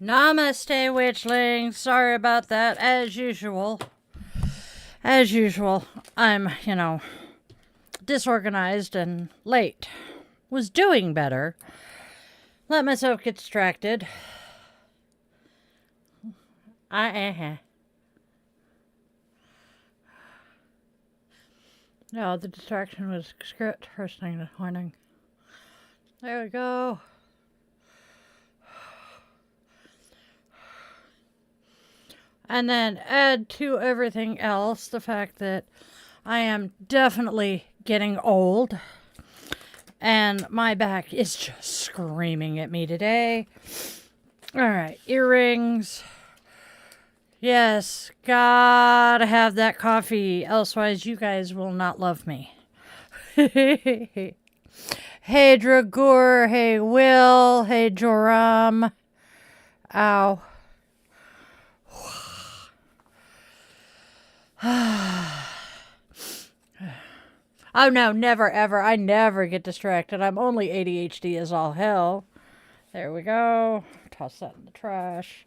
Namaste, Witchling. Sorry about that. As usual. As usual, I'm, disorganized and late. Was doing better. Let myself get distracted. No, the distraction was script first thing this morning. There we go. And then add to everything else the fact that I am definitely getting old. And my back is just screaming at me today. All right, earrings. Yes, gotta have that coffee. Elsewise, you guys will not love me. Hey, Dragur. Hey, Will. Hey, Joram. Ow. Oh no, never ever. I never get distracted. I'm only ADHD as all hell. There we go. Toss that in the trash.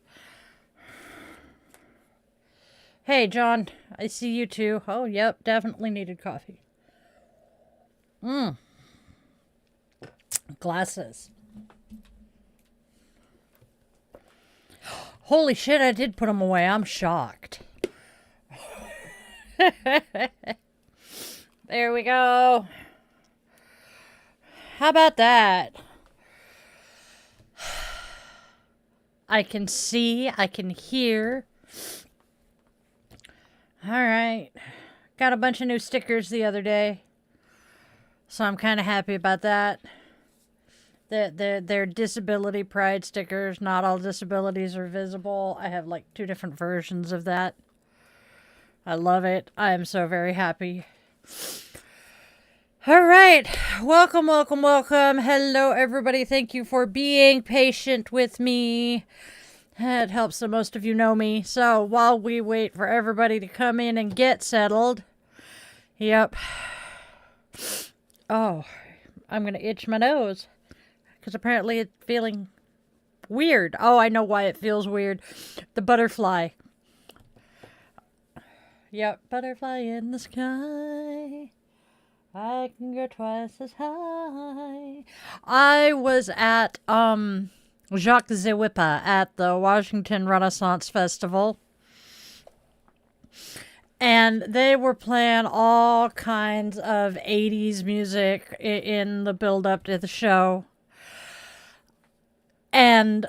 Hey, John. I see you too. Oh, yep. Definitely needed coffee. Glasses. Holy shit, I did put them away. I'm shocked. There we go. How about that? I can see, I can hear. All right. Got a bunch of new stickers the other day. So I'm kind of happy about that. They're disability pride stickers. Not all disabilities are visible. I have like 2 different versions of that. I love it. I am so very happy. All right. Welcome, welcome, welcome. Hello, everybody. Thank you for being patient with me. It helps that most of you know me. So while we wait for everybody to come in and get settled. Yep. Oh, I'm going to itch my nose. Because apparently it's feeling weird. Oh, I know why it feels weird. The butterfly. Yep, butterfly in the sky. I can go twice as high. I was at Jacques Zewipa at the Washington Renaissance Festival. And they were playing all kinds of 80s music in the build-up to the show. And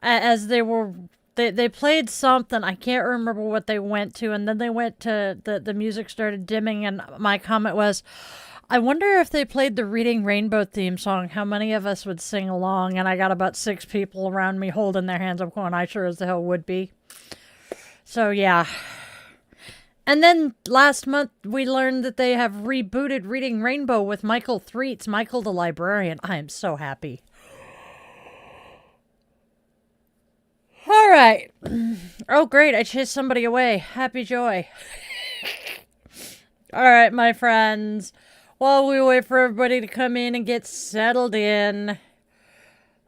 as they were... They played something, I can't remember what they went to, and then they went to, the music started dimming, and my comment was, I wonder if they played the Reading Rainbow theme song, how many of us would sing along, and I got about 6 people around me holding their hands up going, I sure as the hell would be. So, yeah. And then last month, we learned that they have rebooted Reading Rainbow with Michael Threets, Michael the Librarian. I am so happy. All right. Oh, great. I chased somebody away. Happy joy. All right, my friends. While we wait for everybody to come in and get settled in,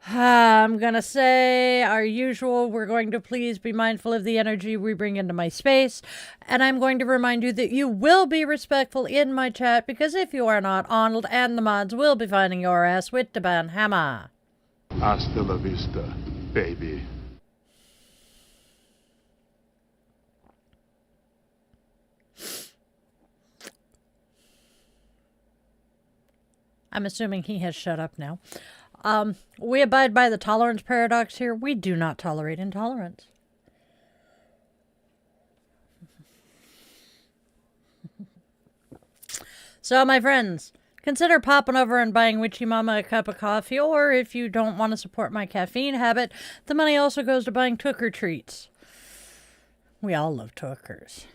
I'm going to say, our usual, we're going to please be mindful of the energy we bring into my space. And I'm going to remind you that you will be respectful in my chat, because if you are not, Arnold and the mods will be finding your ass with the ban hammer. Hasta la vista, baby. I'm assuming he has shut up now. We abide by the tolerance paradox here. We do not tolerate intolerance. So, my friends, consider popping over and buying Witchy Mama a cup of coffee, or if you don't want to support my caffeine habit, the money also goes to buying Tooker treats. We all love Tookers.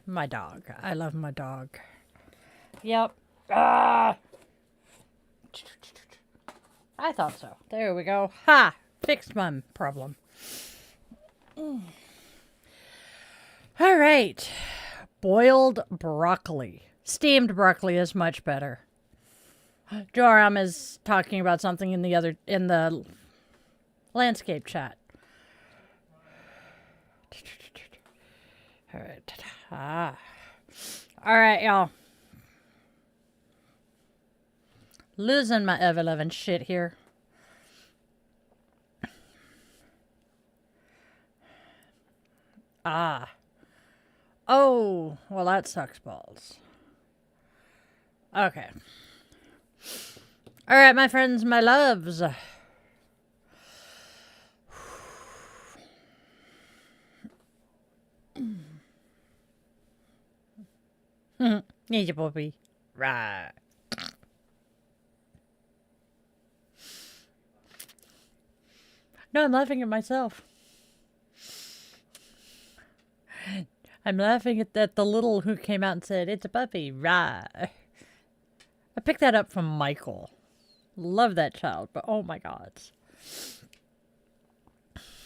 My dog. I love my dog. Yep. Ah! I thought so. There we go. Ha! Fixed my problem. All right. Boiled broccoli. Steamed broccoli is much better. Joram is talking about something in the landscape chat. All right. All right, y'all. Losing my ever-loving shit here. Oh, well, that sucks balls. Okay. All right, my friends, my loves. Need you, puppy. Right. No, I'm laughing at myself. I'm laughing at the little who came out and said, it's a puppy. Right. I picked that up from Michael. Love that child, but oh my God.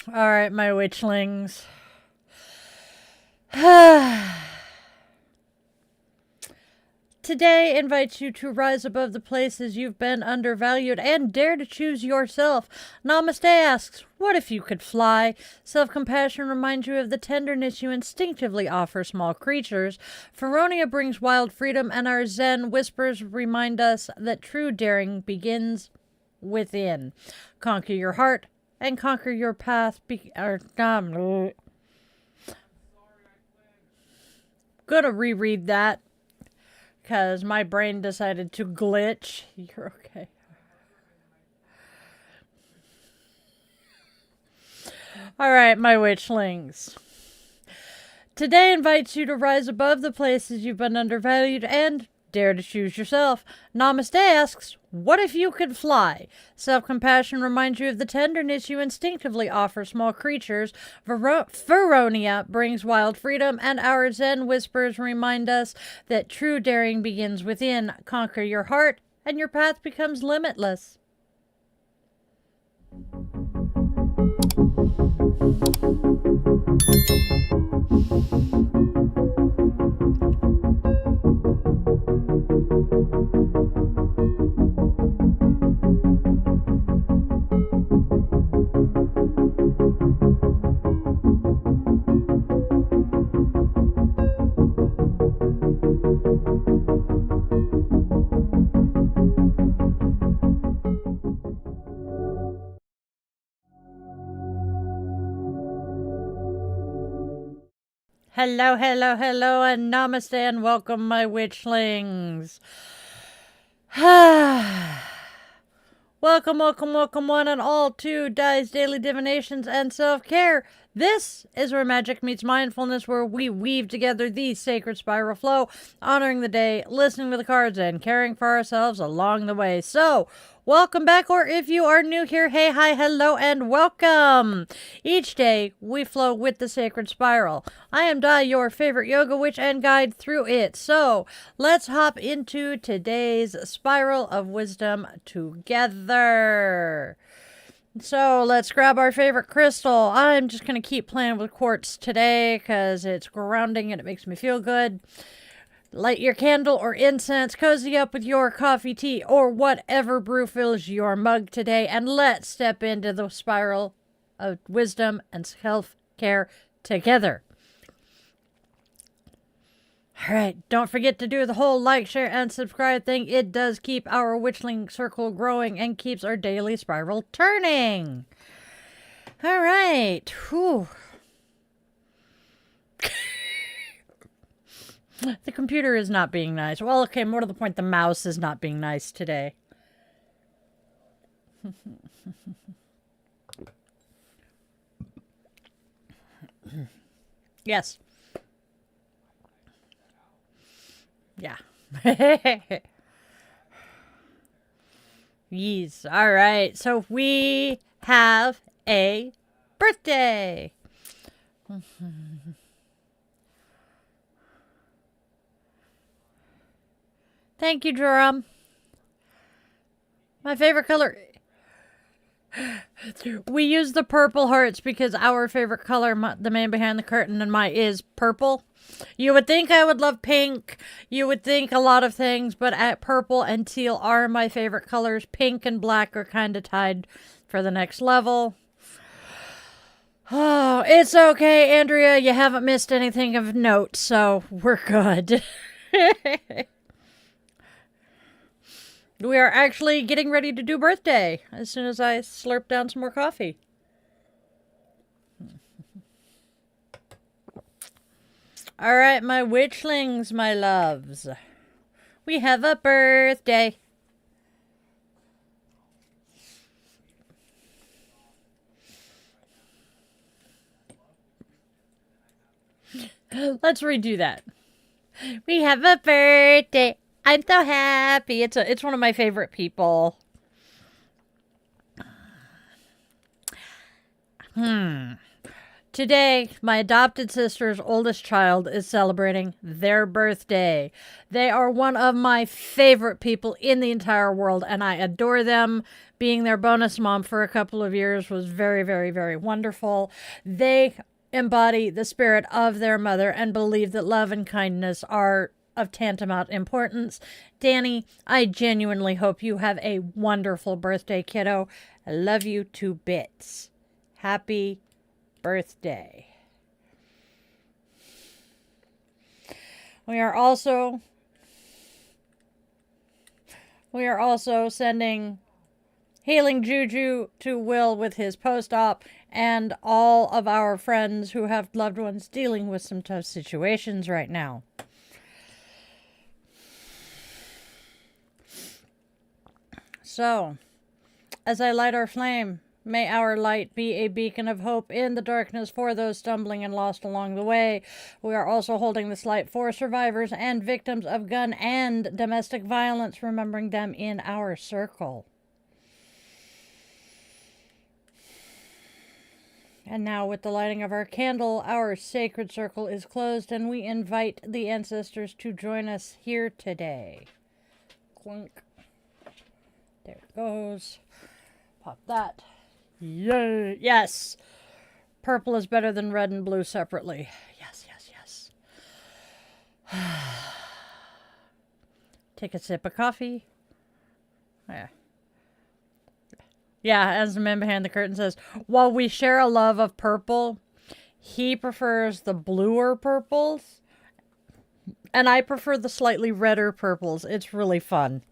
All right, my witchlings. Today invites you to rise above the places you've been undervalued and dare to choose yourself. Namaste asks, what if you could fly? Self-compassion reminds you of the tenderness you instinctively offer small creatures. Feronia brings wild freedom, and our Zen whispers remind us that true daring begins within. Conquer your heart and conquer your path. Gonna reread that, because my brain decided to glitch. You're okay. All right, my witchlings. Today invites you to rise above the places you've been undervalued and Dare to choose yourself. Namaste asks, what if you could fly? Self-compassion reminds you of the tenderness you instinctively offer small creatures. Veronia brings wild freedom, and our Zen whispers remind us that true daring begins within. Conquer your heart, and your path becomes limitless. Hello, hello, hello, and namaste, and welcome, my witchlings. Welcome, welcome, welcome, one and all to Di's Daily Divinations and Self-Care. This is where magic meets mindfulness, where we weave together the sacred spiral flow, honoring the day, listening to the cards, and caring for ourselves along the way. So, welcome back, or if you are new here, hey, hi, hello, and welcome. Each day, we flow with the sacred spiral. I am Di, your favorite yoga witch and guide through it. So, let's hop into today's spiral of wisdom together. So, let's grab our favorite crystal. I'm just going to keep playing with quartz today because it's grounding and it makes me feel good. Light your candle or incense, cozy up with your coffee, tea, or whatever brew fills your mug today, and let's step into the spiral of wisdom and self-care together. All right, don't forget to do the whole like, share, and subscribe thing. It does keep our Witchling circle growing and keeps our daily spiral turning. All right. Whew. The computer is not being nice. Well, okay, more to the point, the mouse is not being nice today. Yes. Yeah. Yes. All right. So we have a birthday. Thank you, Jerome. My favorite color. We use the purple hearts because our favorite color, the man behind the curtain and mine, is purple. You would think I would love pink. You would think a lot of things, but purple and teal are my favorite colors. Pink and black are kind of tied for the next level. Oh, it's okay, Andrea. You haven't missed anything of note, so we're good. We are actually getting ready to do birthday as soon as I slurp down some more coffee. All right, my witchlings, my loves. We have a birthday. Let's redo that. We have a birthday. I'm so happy. It's one of my favorite people. Today, my adopted sister's oldest child is celebrating their birthday. They are one of my favorite people in the entire world, and I adore them. Being their bonus mom for a couple of years was very, very, very wonderful. They embody the spirit of their mother and believe that love and kindness are of tantamount importance. Danny, I genuinely hope you have a wonderful birthday, kiddo. I love you to bits. Happy birthday. We are also sending healing juju to Will with his post-op and all of our friends who have loved ones dealing with some tough situations right now. So, as I light our flame, May our light be a beacon of hope in the darkness for those stumbling and lost along the way. We are also holding this light for survivors and victims of gun and domestic violence, remembering them in our circle. And now, with the lighting of our candle, our sacred circle is closed, and we invite the ancestors to join us here today. Clunk. There it goes. Pop that. Yay! Yes! Purple is better than red and blue separately. Yes, yes, yes. Take a sip of coffee. Yeah. Yeah, as the man behind the curtain says, while we share a love of purple, he prefers the bluer purples, and I prefer the slightly redder purples. It's really fun.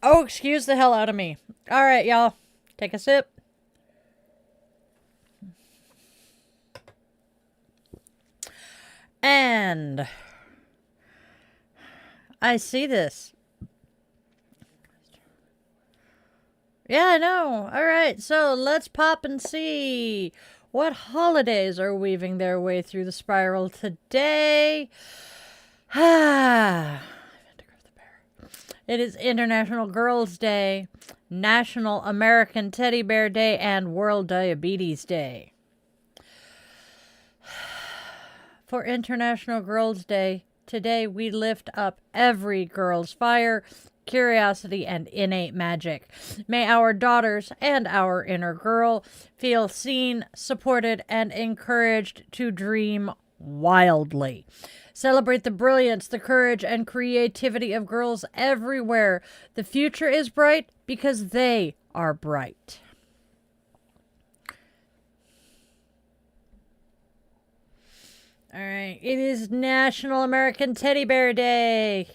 Oh, excuse the hell out of me. All right, y'all. Take a sip. And I see this. Yeah, I know. All right, so let's pop and see what holidays are weaving their way through the spiral today. It is International Girls' Day, National American Teddy Bear Day, and World Diabetes Day. For International Girls' Day, today we lift up every girl's fire, curiosity, and innate magic. May our daughters and our inner girl feel seen, supported, and encouraged to dream wildly. Celebrate the brilliance, the courage, and creativity of girls everywhere. The future is bright because they are bright. All right, it is National American Teddy Bear Day.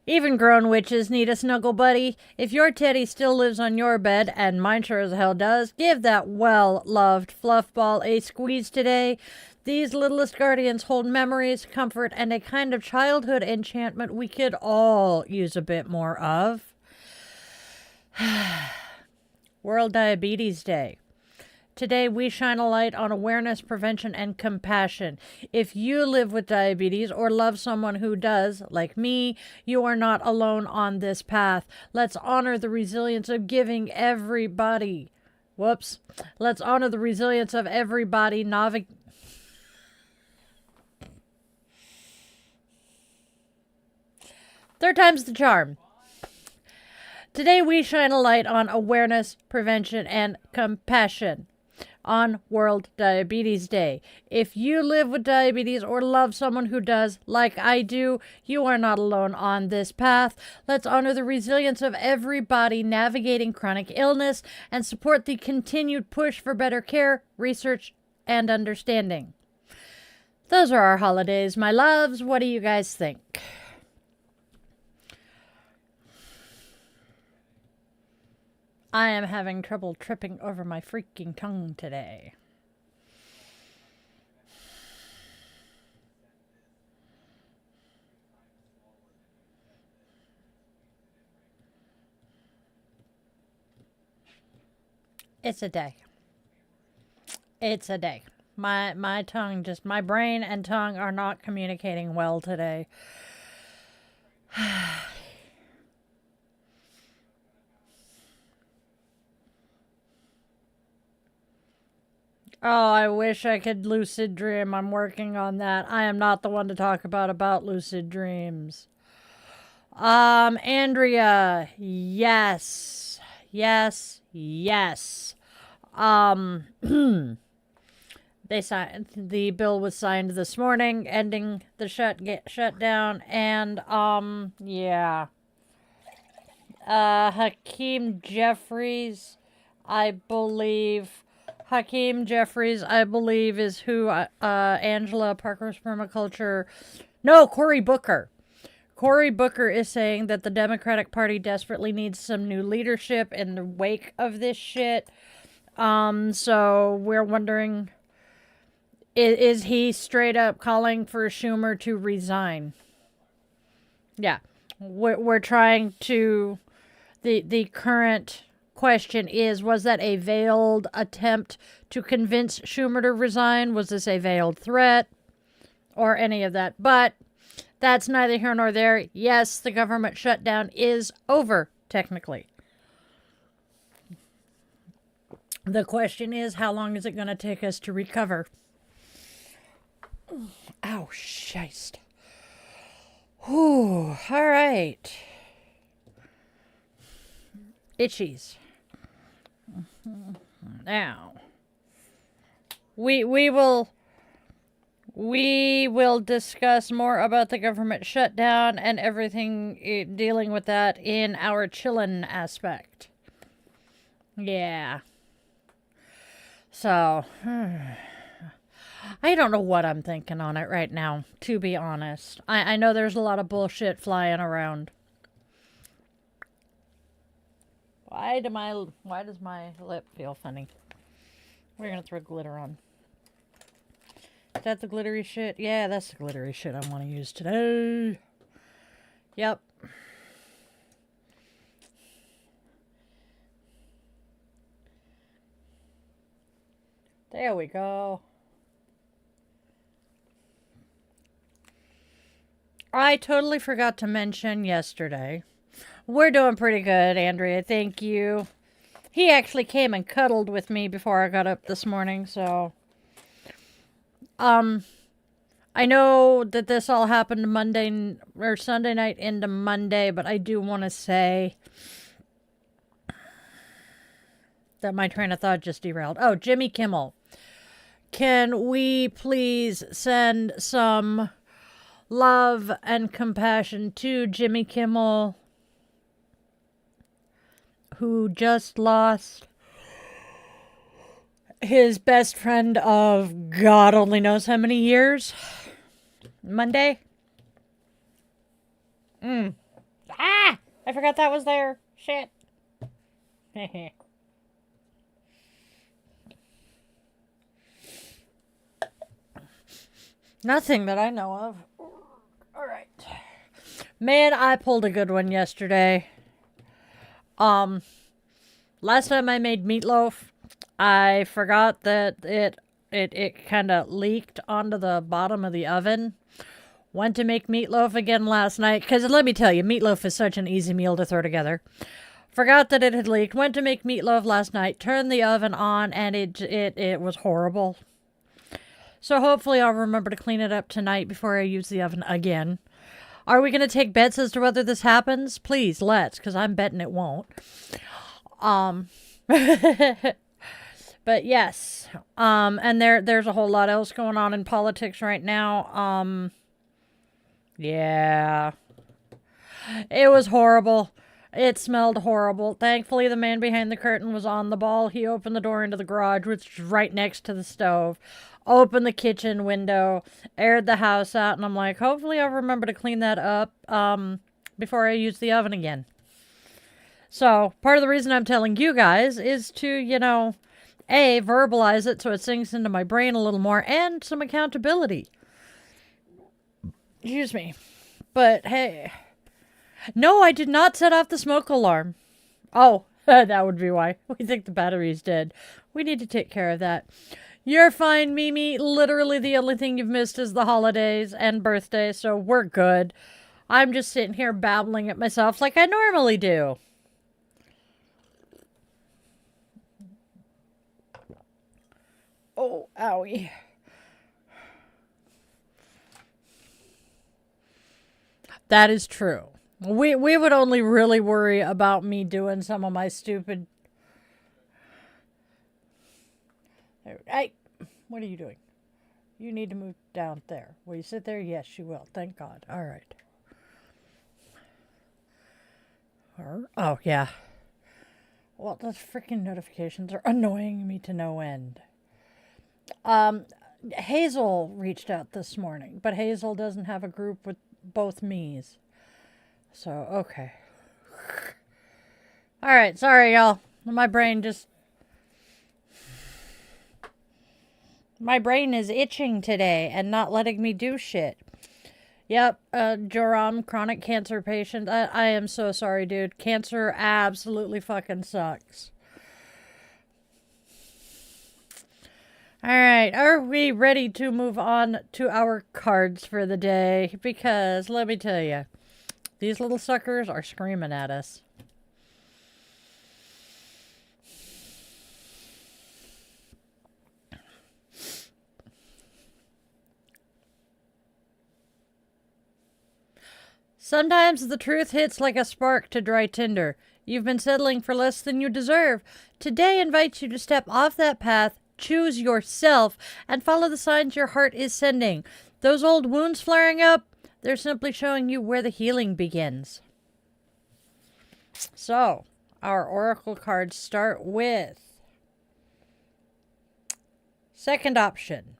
Even grown witches need a snuggle buddy. If your teddy still lives on your bed, and mine sure as hell does, give that well-loved fluff ball a squeeze today. These littlest guardians hold memories, comfort, and a kind of childhood enchantment we could all use a bit more of. World Diabetes Day. Today, we shine a light on awareness, prevention, and compassion. If you live with diabetes or love someone who does, like me, you are not alone on this path. Let's honor the resilience of giving everybody. Let's honor the resilience of everybody Third time's the charm. Today, we shine a light on awareness, prevention, and compassion. On World Diabetes Day. If you live with diabetes or love someone who does, like I do, you are not alone on this path. Let's honor the resilience of everybody navigating chronic illness and support the continued push for better care, research, and understanding. Those are our holidays, my loves. What do you guys think? I am having trouble tripping over my freaking tongue today. It's a day. It's a day. My tongue, just my brain and tongue are not communicating well today. Oh, I wish I could lucid dream. I'm working on that. I am not the one to talk about lucid dreams. Andrea, yes. Yes, yes. They signed, the bill was signed this morning, ending the shutdown, and, yeah. Hakeem Jeffries, I believe, is who, Angela Parker's permaculture, no, Cory Booker. Cory Booker is saying that the Democratic Party desperately needs some new leadership in the wake of this shit. So we're wondering, is he straight up calling for Schumer to resign? Yeah. We're trying to, the current question is, was that a veiled attempt to convince Schumer to resign? Was this a veiled threat? Or any of that? But that's neither here nor there. Yes, the government shutdown is over, technically. The question is, how long is it going to take us to recover? Ow, shiced. Whew, all right. Itchies. Now, we will discuss more about the government shutdown and everything dealing with that in our chillin' aspect. Yeah. So, I don't know what I'm thinking on it right now, to be honest. I know there's a lot of bullshit flying around. Why does my lip feel funny? We're gonna throw glitter on. Is that the glittery shit? Yeah, that's the glittery shit I want to use today. Yep. There we go. I totally forgot to mention yesterday. We're doing pretty good, Andrea. Thank you. He actually came and cuddled with me before I got up this morning, so... I know that this all happened Monday or Sunday night into Monday, but I do want to say that my train of thought just derailed. Oh, Jimmy Kimmel. Can we please send some love and compassion to Jimmy Kimmel, who just lost his best friend of God only knows how many years? Monday? Ah! I forgot that was there. Shit. Nothing that I know of. Alright. Man, I pulled a good one yesterday. Last time I made meatloaf, I forgot that it kind of leaked onto the bottom of the oven. Went to make meatloaf again last night, because let me tell you, meatloaf is such an easy meal to throw together. Forgot that it had leaked. Went to make meatloaf last night, turned the oven on, and it was horrible. So hopefully I'll remember to clean it up tonight before I use the oven again. Are we going to take bets as to whether this happens? Please, let's, because I'm betting it won't. But yes, and there's a whole lot else going on in politics right now. Yeah, it was horrible. It smelled horrible. Thankfully, the man behind the curtain was on the ball. He opened the door into the garage, which is right next to the stove, opened the kitchen window, aired the house out, and I'm like, hopefully I'll remember to clean that up, before I use the oven again. So, part of the reason I'm telling you guys is to, A, verbalize it so it sinks into my brain a little more, and some accountability. Excuse me. But, hey. No, I did not set off the smoke alarm. Oh, that would be why. We think the battery's dead. We need to take care of that. You're fine, Mimi. Literally the only thing you've missed is the holidays and birthday, so we're good. I'm just sitting here babbling at myself like I normally do. Oh, owie. That is true. We would only really worry about me doing some of my stupid... Hey, what are you doing? You need to move down there. Will you sit there? Yes, you will. Thank God. All right. Oh, yeah. Well, those freaking notifications are annoying me to no end. Hazel reached out this morning, but Hazel doesn't have a group with both me's. So, okay. Alright, sorry, y'all. My brain is itching today and not letting me do shit. Yep, Joram, chronic cancer patient. I am so sorry, dude. Cancer absolutely fucking sucks. Alright, are we ready to move on to our cards for the day? Because, let me tell you, these little suckers are screaming at us. Sometimes the truth hits like a spark to dry tinder. You've been settling for less than you deserve. Today invites you to step off that path, choose yourself, and follow the signs your heart is sending. Those old wounds flaring up, they're simply showing you where the healing begins. So, our oracle cards start with second option,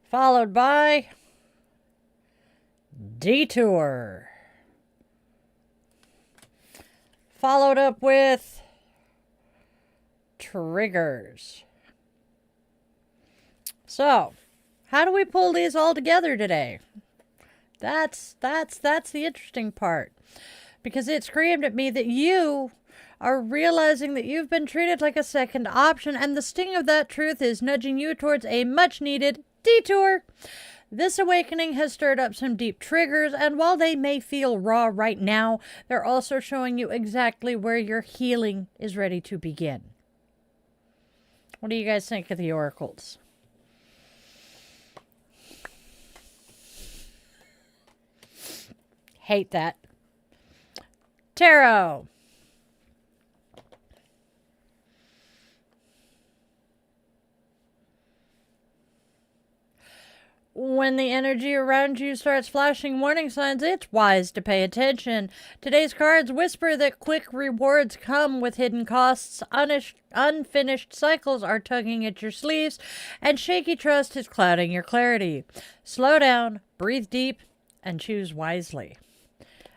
followed by detour, followed up with triggers. So, how do we pull these all together today? That's the interesting part, because it screamed at me that you are realizing that you've been treated like a second option, and the sting of that truth is nudging you towards a much needed detour. This awakening has stirred up some deep triggers, and while they may feel raw right now, they're also showing you exactly where your healing is ready to begin. What do you guys think of the oracles? Hate that. Tarot. When the energy around you starts flashing warning signs, it's wise to pay attention. Today's cards whisper that quick rewards come with hidden costs, unfinished cycles are tugging at your sleeves, and shaky trust is clouding your clarity. Slow down, breathe deep, and choose wisely.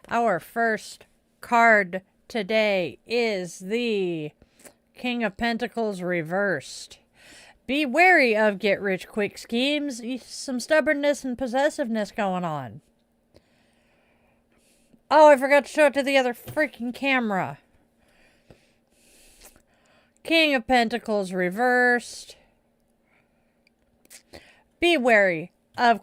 Our first card today is the King of Pentacles reversed. Be wary of get-rich-quick schemes. Some stubbornness and possessiveness going on. Oh, I forgot to show it to the other freaking camera. King of Pentacles reversed. Be wary of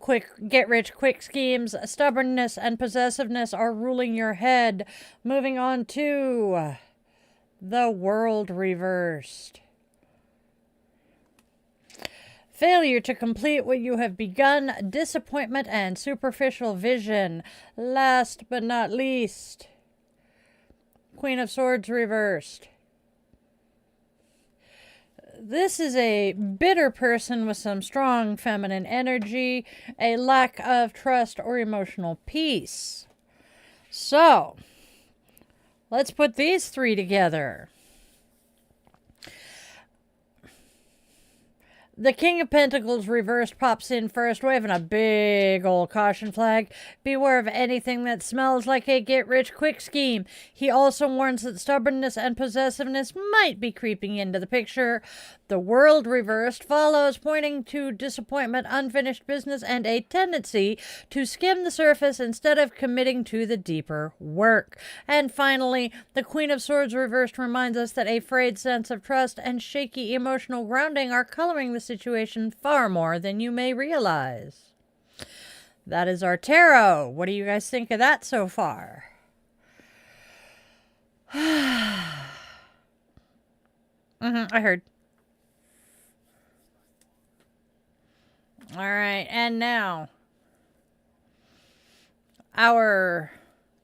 get-rich-quick schemes. Stubbornness and possessiveness are ruling your head. Moving on to the World reversed. Failure to complete what you have begun, disappointment and superficial vision. Last but not least, Queen of Swords reversed. This is a bitter person with some strong feminine energy, a lack of trust or emotional peace. So, let's put these three together. The King of Pentacles reversed pops in first, waving a big old caution flag. Beware of anything that smells like a get-rich-quick scheme. He also warns that stubbornness and possessiveness might be creeping into the picture. The World reversed follows, pointing to disappointment, unfinished business, and a tendency to skim the surface instead of committing to the deeper work. And finally, the Queen of Swords reversed reminds us that a frayed sense of trust and shaky emotional grounding are coloring the situation far more than you may realize. That is our tarot. What do you guys think of that so far? I heard. All right, and now our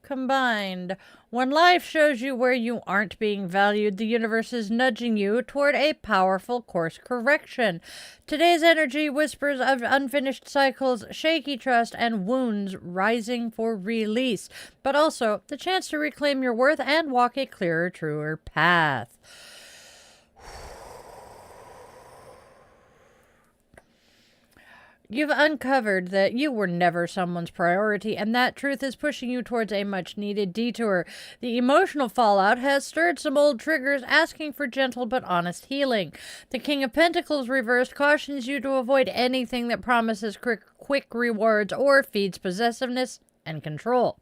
combined. When life shows you where you aren't being valued, the universe is nudging you toward a powerful course correction. Today's energy whispers of unfinished cycles, shaky trust, and wounds rising for release, but also the chance to reclaim your worth and walk a clearer, truer path. You've uncovered that you were never someone's priority, and that truth is pushing you towards a much-needed detour. The emotional fallout has stirred some old triggers, asking for gentle but honest healing. The King of Pentacles reversed cautions you to avoid anything that promises quick rewards or feeds possessiveness and control.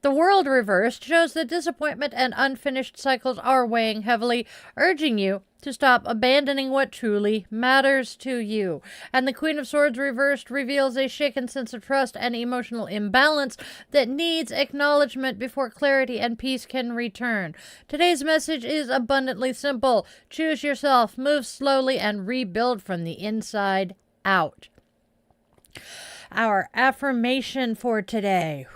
The World reversed shows that disappointment and unfinished cycles are weighing heavily, urging you to stop abandoning what truly matters to you. And the Queen of Swords reversed reveals a shaken sense of trust and emotional imbalance that needs acknowledgement before clarity and peace can return. Today's message is abundantly simple. Choose yourself, move slowly, and rebuild from the inside out. Our affirmation for today.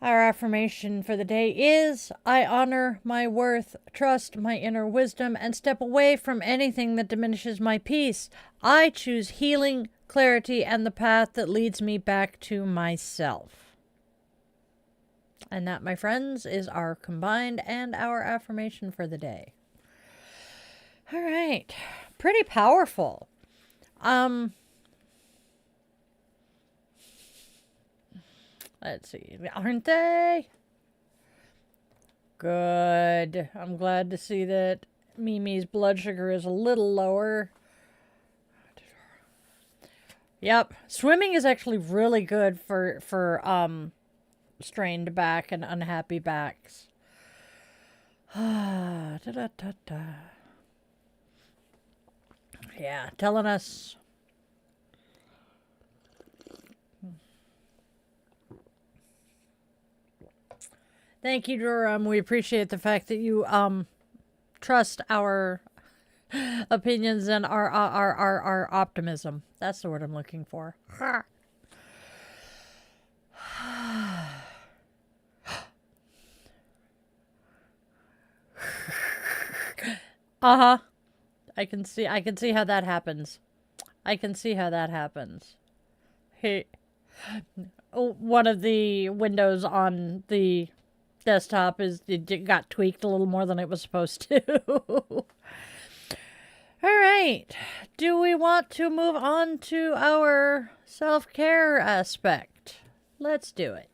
Our affirmation for the day is, I honor my worth, trust my inner wisdom, and step away from anything that diminishes my peace. I choose healing, clarity, and the path that leads me back to myself. And that, my friends, is our combined and our affirmation for the day. All right. Pretty powerful. Let's see. Aren't they? Good. I'm glad to see that Mimi's blood sugar is a little lower. Yep. Swimming is actually really good for strained back and unhappy backs. Yeah, telling us. Thank you, Durham. We appreciate the fact that you trust our opinions and our optimism. That's the word I'm looking for. Uh-huh. I can see how that happens. I can see how that happens. Hey, one of the windows on the desktop it got tweaked a little more than it was supposed to. All right. Do we want to move on to our self-care aspect? Let's do it.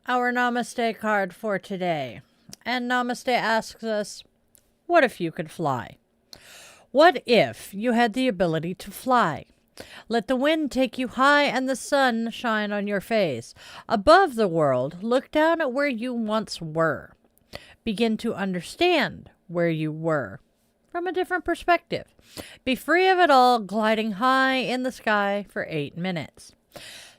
Our Namaste card for today. And Namaste asks us, what if you could fly? What if you had the ability to fly? Let the wind take you high and the sun shine on your face. Above the world, look down at where you once were. Begin to understand where you were from a different perspective. Be free of it all, gliding high in the sky for 8 minutes.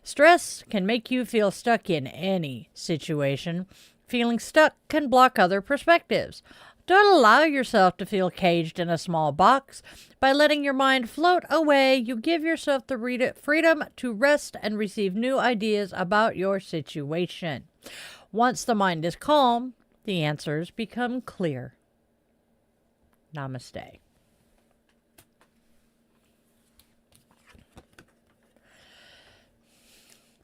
Stress can make you feel stuck in any situation. Feeling stuck can block other perspectives. Don't allow yourself to feel caged in a small box. By letting your mind float away, you give yourself the freedom to rest and receive new ideas about your situation. Once the mind is calm, the answers become clear. Namaste.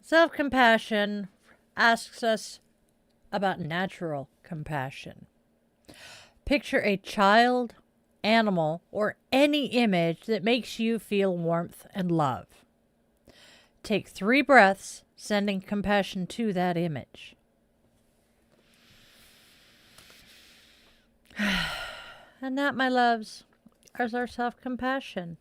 Self-compassion asks us about natural compassion. Picture a child, animal, or any image that makes you feel warmth and love. Take 3 breaths, sending compassion to that image. And that, my loves, is our self-compassion.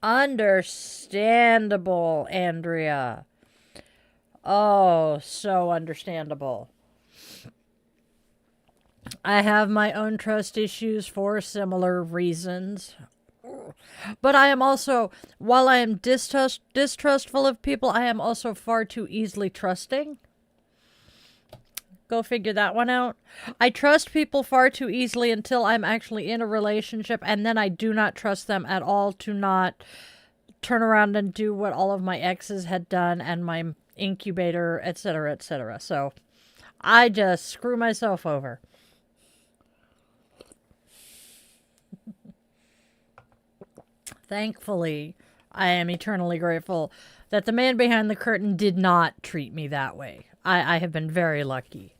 Understandable, Andrea. Oh, so understandable. I have my own trust issues for similar reasons. But I am also, while I am distrustful of people, I am also far too easily trusting. Go figure that one out. I trust people far too easily until I'm actually in a relationship, and then I do not trust them at all to not turn around and do what all of my exes had done and my incubator, etc., etc. So I just screw myself over. Thankfully, I am eternally grateful that the man behind the curtain did not treat me that way. I have been very lucky.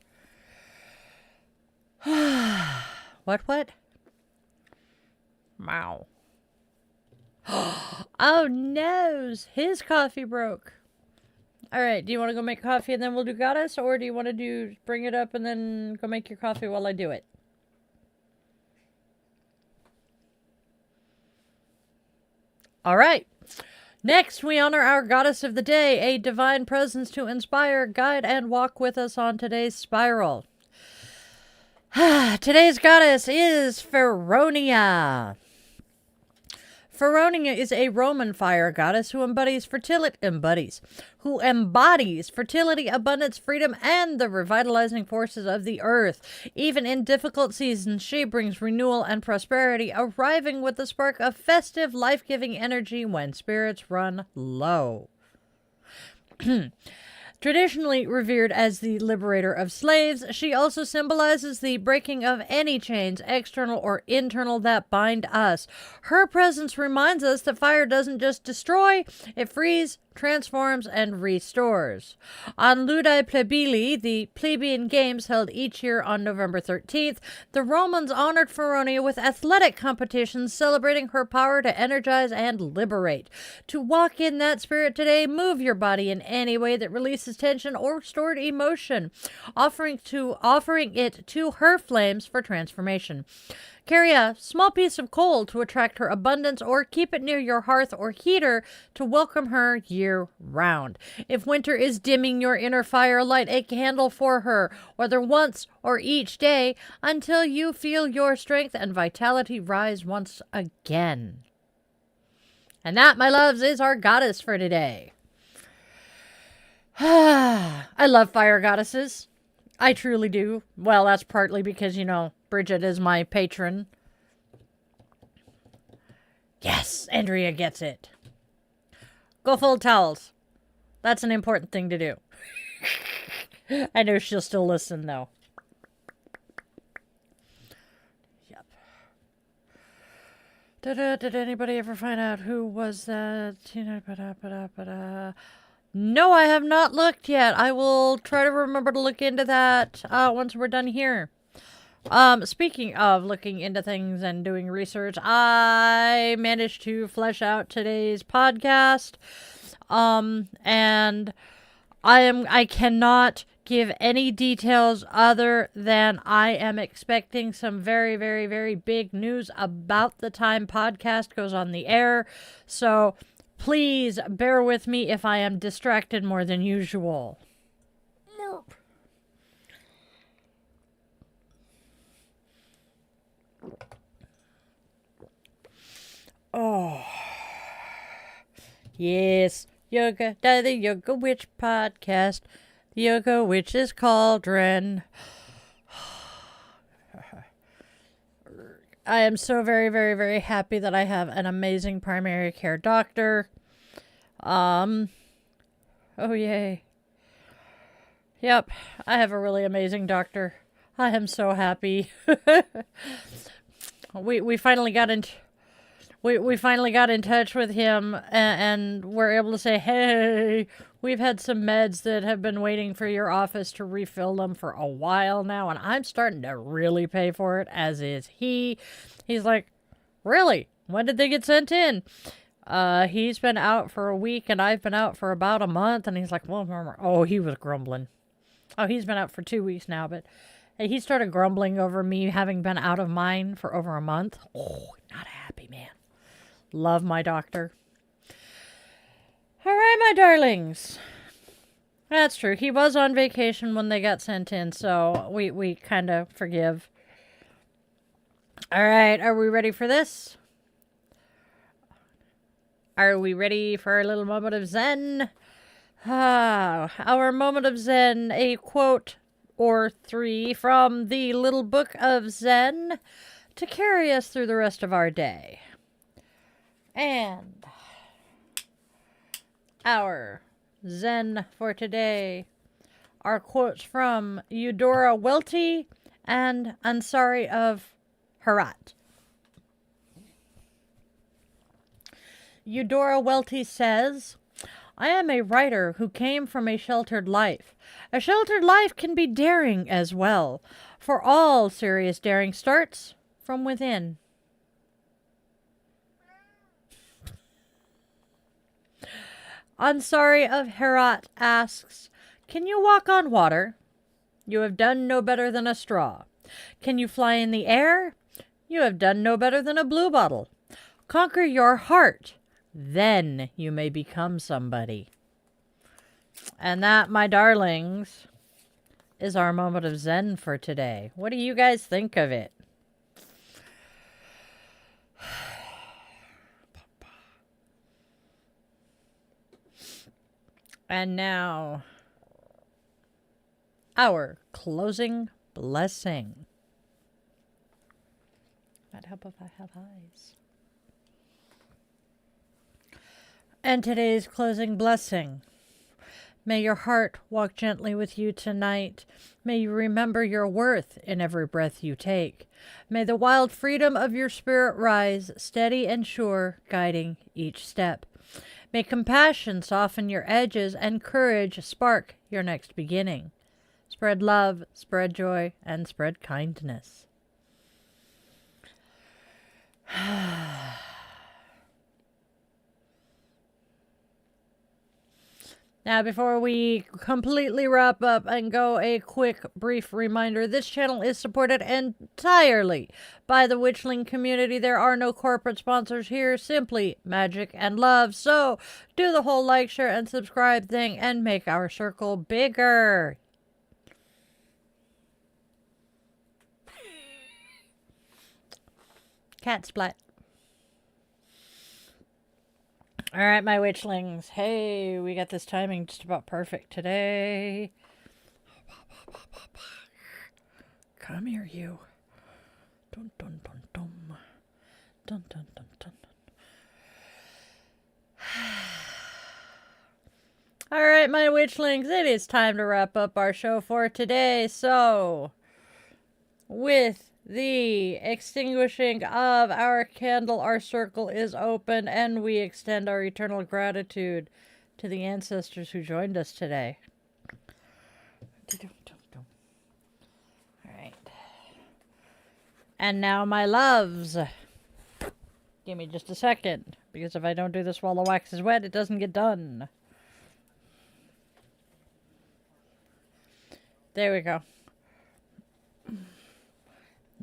What? Wow. Oh no, his coffee broke. All right, do you want to go make coffee and then we'll do goddess, or do you want to bring it up and then go make your coffee while I do it? All right. Next, we honor our goddess of the day, a divine presence to inspire, guide, and walk with us on today's spiral. Today's goddess is Feronia. Feronia is a Roman fire goddess who embodies fertility, abundance, freedom, and the revitalizing forces of the earth. Even in difficult seasons, she brings renewal and prosperity, arriving with the spark of festive, life-giving energy when spirits run low. Traditionally revered as the liberator of slaves, she also symbolizes the breaking of any chains, external or internal, that bind us. Her presence reminds us that fire doesn't just destroy, it frees, transforms, and restores. On Ludi Plebili, the plebeian games held each year on November 13th, the Romans honored Feronia with athletic competitions celebrating her power to energize and liberate. To walk in that spirit today, move your body in any way that releases tension or stored emotion, offering it to her flames for transformation. Carry a small piece of coal to attract her abundance, or keep it near your hearth or heater to welcome her year-round. If winter is dimming your inner fire, light a candle for her, whether once or each day, until you feel your strength and vitality rise once again. And that, my loves, is our goddess for today. I love fire goddesses. I truly do. Well, that's partly because, Bridget is my patron. Yes, Andrea gets it. Go fold towels. That's an important thing to do. I know she'll still listen, though. Yep. Did anybody ever find out who was that? No, I have not looked yet. I will try to remember to look into that once we're done here. Speaking of looking into things and doing research, I managed to flesh out today's podcast. And I cannot give any details other than I am expecting some very, very, very big news about the time podcast goes on the air. So please bear with me if I am distracted more than usual. Nope. Oh. Yes. The Yoga Witch podcast. The Yoga Witch's Cauldron. I am so very, very, very happy that I have an amazing primary care doctor. Oh, yay. Yep, I have a really amazing doctor. I am so happy. We finally got in touch with him, and we're able to say, hey, we've had some meds that have been waiting for your office to refill them for a while now, and I'm starting to really pay for it, as is he. He's like, really? When did they get sent in? He's been out for a week, and I've been out for about a month, and he's like, well, he was grumbling. Oh, he's been out for 2 weeks now, but he started grumbling over me having been out of mine for over a month. Oh, not a happy man. Love my doctor. All right, my darlings. That's true. He was on vacation when they got sent in, so we kind of forgive. All right, are we ready for this? Are we ready for a little moment of Zen? Our moment of Zen, a quote or three from the Little Book of Zen to carry us through the rest of our day. And our Zen for today are quotes from Eudora Welty and Ansari of Herat. Eudora Welty says, I am a writer who came from a sheltered life. A sheltered life can be daring as well, for all serious daring starts from within. Ansari of Herat asks, can you walk on water? You have done no better than a straw. Can you fly in the air? You have done no better than a bluebottle. Conquer your heart. Then you may become somebody. And that, my darlings, is our moment of Zen for today. What do you guys think of it? And now, our closing blessing. Might help if I have eyes. And today's closing blessing. May your heart walk gently with you tonight. May you remember your worth in every breath you take. May the wild freedom of your spirit rise, steady and sure, guiding each step. May compassion soften your edges and courage spark your next beginning. Spread love, spread joy, and spread kindness. Now, before we completely wrap up and go, a quick, brief reminder. This channel is supported entirely by the Witchling community. There are no corporate sponsors here, simply magic and love. So, do the whole like, share, and subscribe thing and make our circle bigger. Cat splat. All right, my witchlings. Hey, we got this timing just about perfect today. Come here, you. Dun, dun, dun, dun. Dun, dun, dun, dun. All right, my witchlings, it is time to wrap up our show for today. So, with the extinguishing of our candle, our circle is open, and we extend our eternal gratitude to the ancestors who joined us today. All right. And now, my loves, give me just a second, because if I don't do this while the wax is wet, it doesn't get done. There we go.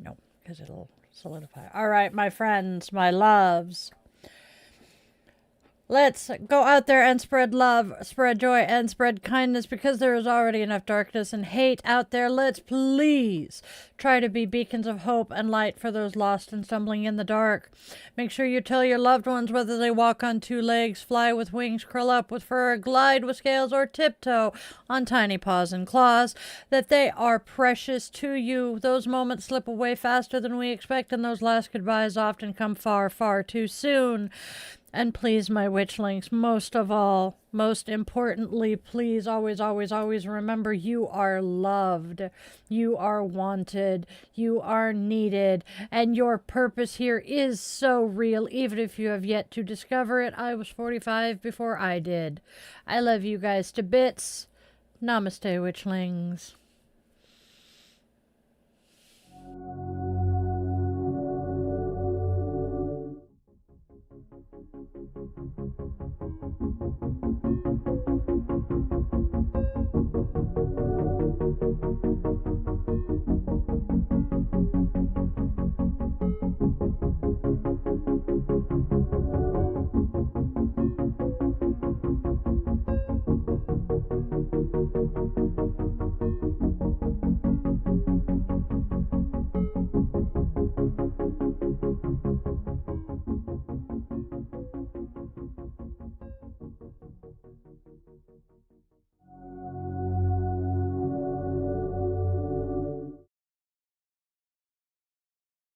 No, because it'll solidify. All right, my friends, my loves. Let's go out there and spread love, spread joy, and spread kindness, because there is already enough darkness and hate out there. Let's please try to be beacons of hope and light for those lost and stumbling in the dark. Make sure you tell your loved ones, whether they walk on two legs, fly with wings, curl up with fur, glide with scales, or tiptoe on tiny paws and claws, that they are precious to you. Those moments slip away faster than we expect, and those last goodbyes often come far, far too soon. And please, my witchlings, most of all, most importantly, please always, always, always remember you are loved, you are wanted, you are needed, and your purpose here is so real, even if you have yet to discover it. I was 45 before I did. I love you guys to bits. Namaste, witchlings.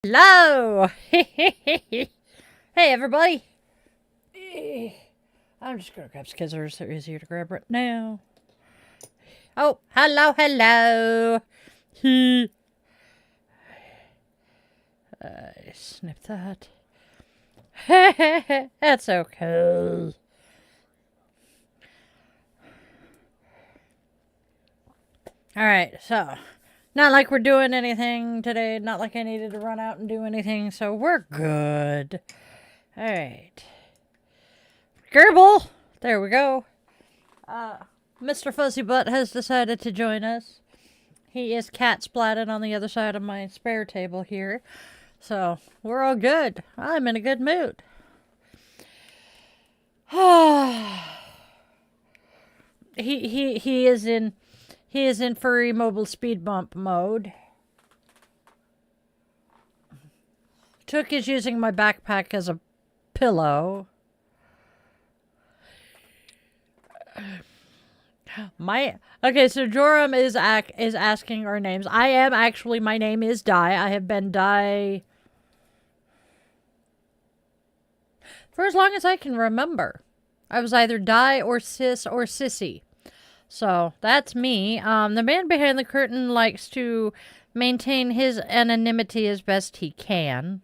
Hello! Hey, everybody! I'm just gonna grab scissors. They're easier to grab right now. Oh, hello, hello! Snip that. That's okay. Alright, so not like we're doing anything today, not like I needed to run out and do anything, so we're good. Alright. Gerbil! There we go. Mr. Fuzzy Butt has decided to join us. He is cat splatted on the other side of my spare table here. So, we're all good. I'm in a good mood. He is in furry mobile speed bump mode. Took is using my backpack as a pillow. Okay, so Joram is asking our names. I am actually, my name is Di. I have been Di for as long as I can remember. I was either Di or Sis or Sissy. So, that's me. The man behind the curtain likes to maintain his anonymity as best he can.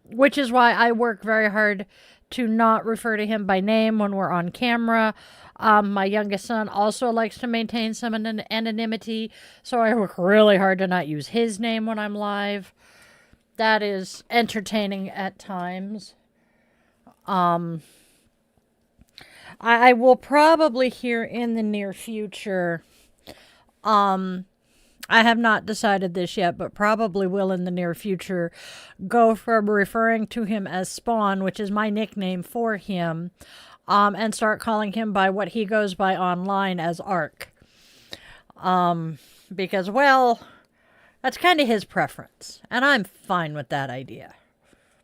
Which is why I work very hard to not refer to him by name when we're on camera. My youngest son also likes to maintain some anonymity, so I work really hard to not use his name when I'm live. That is entertaining at times. I will probably here in the near future, I have not decided this yet, but probably will in the near future, go from referring to him as Spawn, which is my nickname for him, and start calling him by what he goes by online as Ark. Because, well, that's kind of his preference, and I'm fine with that idea.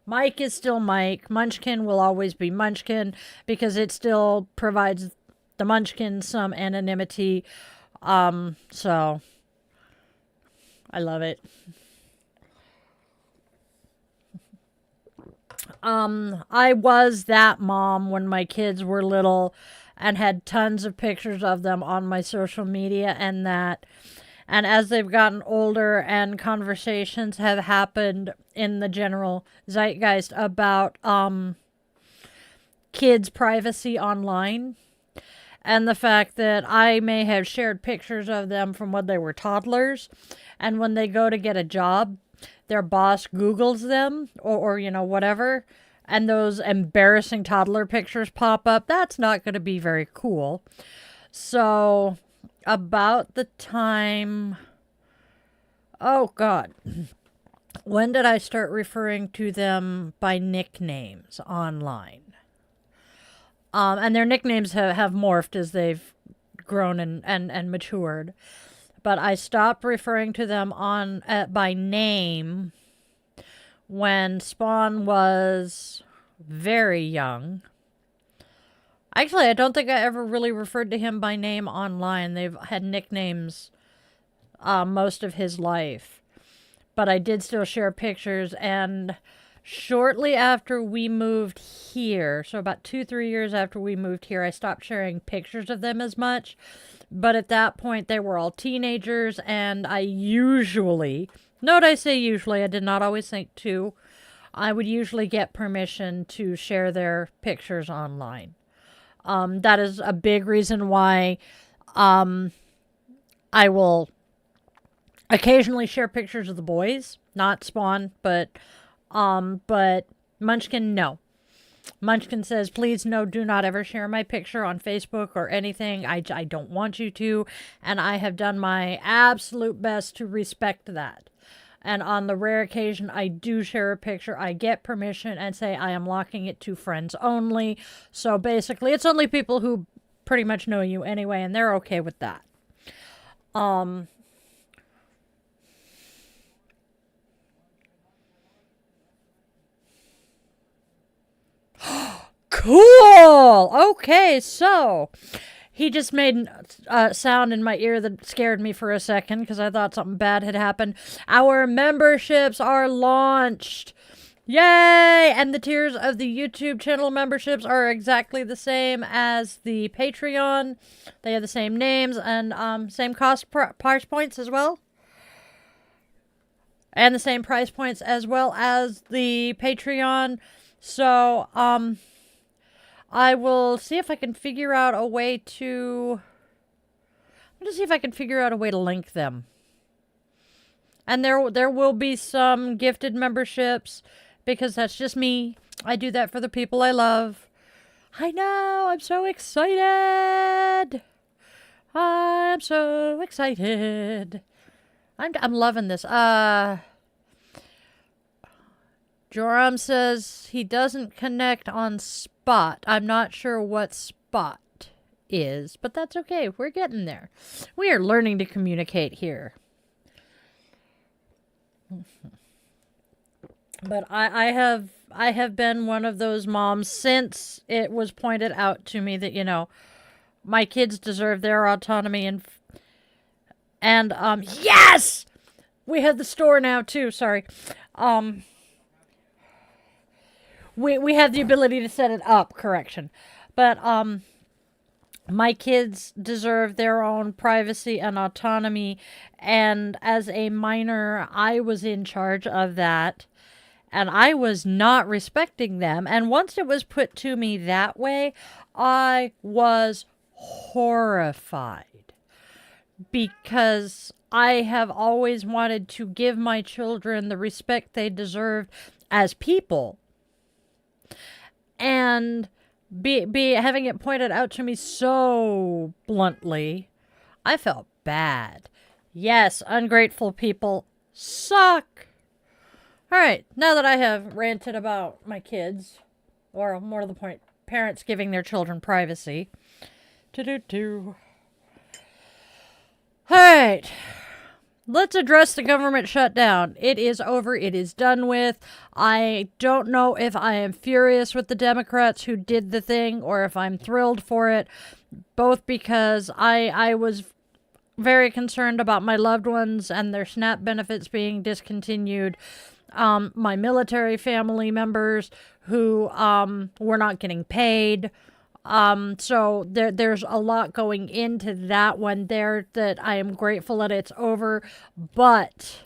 Mike is still Mike. Munchkin will always be Munchkin because it still provides the Munchkin some anonymity. So I love it. I was that mom when my kids were little and had tons of pictures of them on my social media and that. And as they've gotten older and conversations have happened in the general zeitgeist about kids' privacy online and the fact that I may have shared pictures of them from when they were toddlers, and when they go to get a job, their boss Googles them or you know, whatever, and those embarrassing toddler pictures pop up. That's not going to be very cool. So about the time, oh God, when did I start referring to them by nicknames online? And their nicknames have morphed as they've grown and matured. But I stopped referring to them by name when Spawn was very young. Actually, I don't think I ever really referred to him by name online. They've had nicknames most of his life. But I did still share pictures, and shortly after we moved here, so about 2-3 years after we moved here, I stopped sharing pictures of them as much. But at that point, they were all teenagers, and I usually, note I say usually, I did not always think to, I would usually get permission to share their pictures online. That is a big reason why I will occasionally share pictures of the boys, not Spawn, but Munchkin, no. Munchkin says, please, no, do not ever share my picture on Facebook or anything. I don't want you to. And I have done my absolute best to respect that. And on the rare occasion I do share a picture, I get permission and say I am locking it to friends only. So basically, it's only people who pretty much know you anyway, and they're okay with that. Cool! Okay, so he just made a sound in my ear that scared me for a second because I thought something bad had happened. Our memberships are launched. Yay! And the tiers of the YouTube channel memberships are exactly the same as the Patreon. They have the same names and same cost price points as well. and the same price points as well as the Patreon. So, I will see if I can figure out a way to... I'm going to see if I can figure out a way to link them. And there will be some gifted memberships, because that's just me. I do that for the people I love. I know, I'm so excited. I'm so excited. I'm loving this. Joram says he doesn't connect on Spot. I'm not sure what Spot is, but that's okay. We're getting there. We are learning to communicate here. But I have been one of those moms since it was pointed out to me that, you know, my kids deserve their autonomy and yes! We have the store now too, sorry. We have the ability to set it up, correction. But my kids deserve their own privacy and autonomy, and as a minor, I was in charge of that, and I was not respecting them. And once it was put to me that way, I was horrified, because I have always wanted to give my children the respect they deserved as people, and be having it pointed out to me so bluntly, I felt bad. Yes, ungrateful people suck. All right, now that I have ranted about my kids, or more to the point, parents giving their children privacy. All right. Let's address the government shutdown. It is over. It is done with. I don't know if I am furious with the Democrats who did the thing or if I'm thrilled for it, both because I was very concerned about my loved ones and their SNAP benefits being discontinued. My military family members who were not getting paid. So there's a lot going into that one there that I am grateful that it's over, but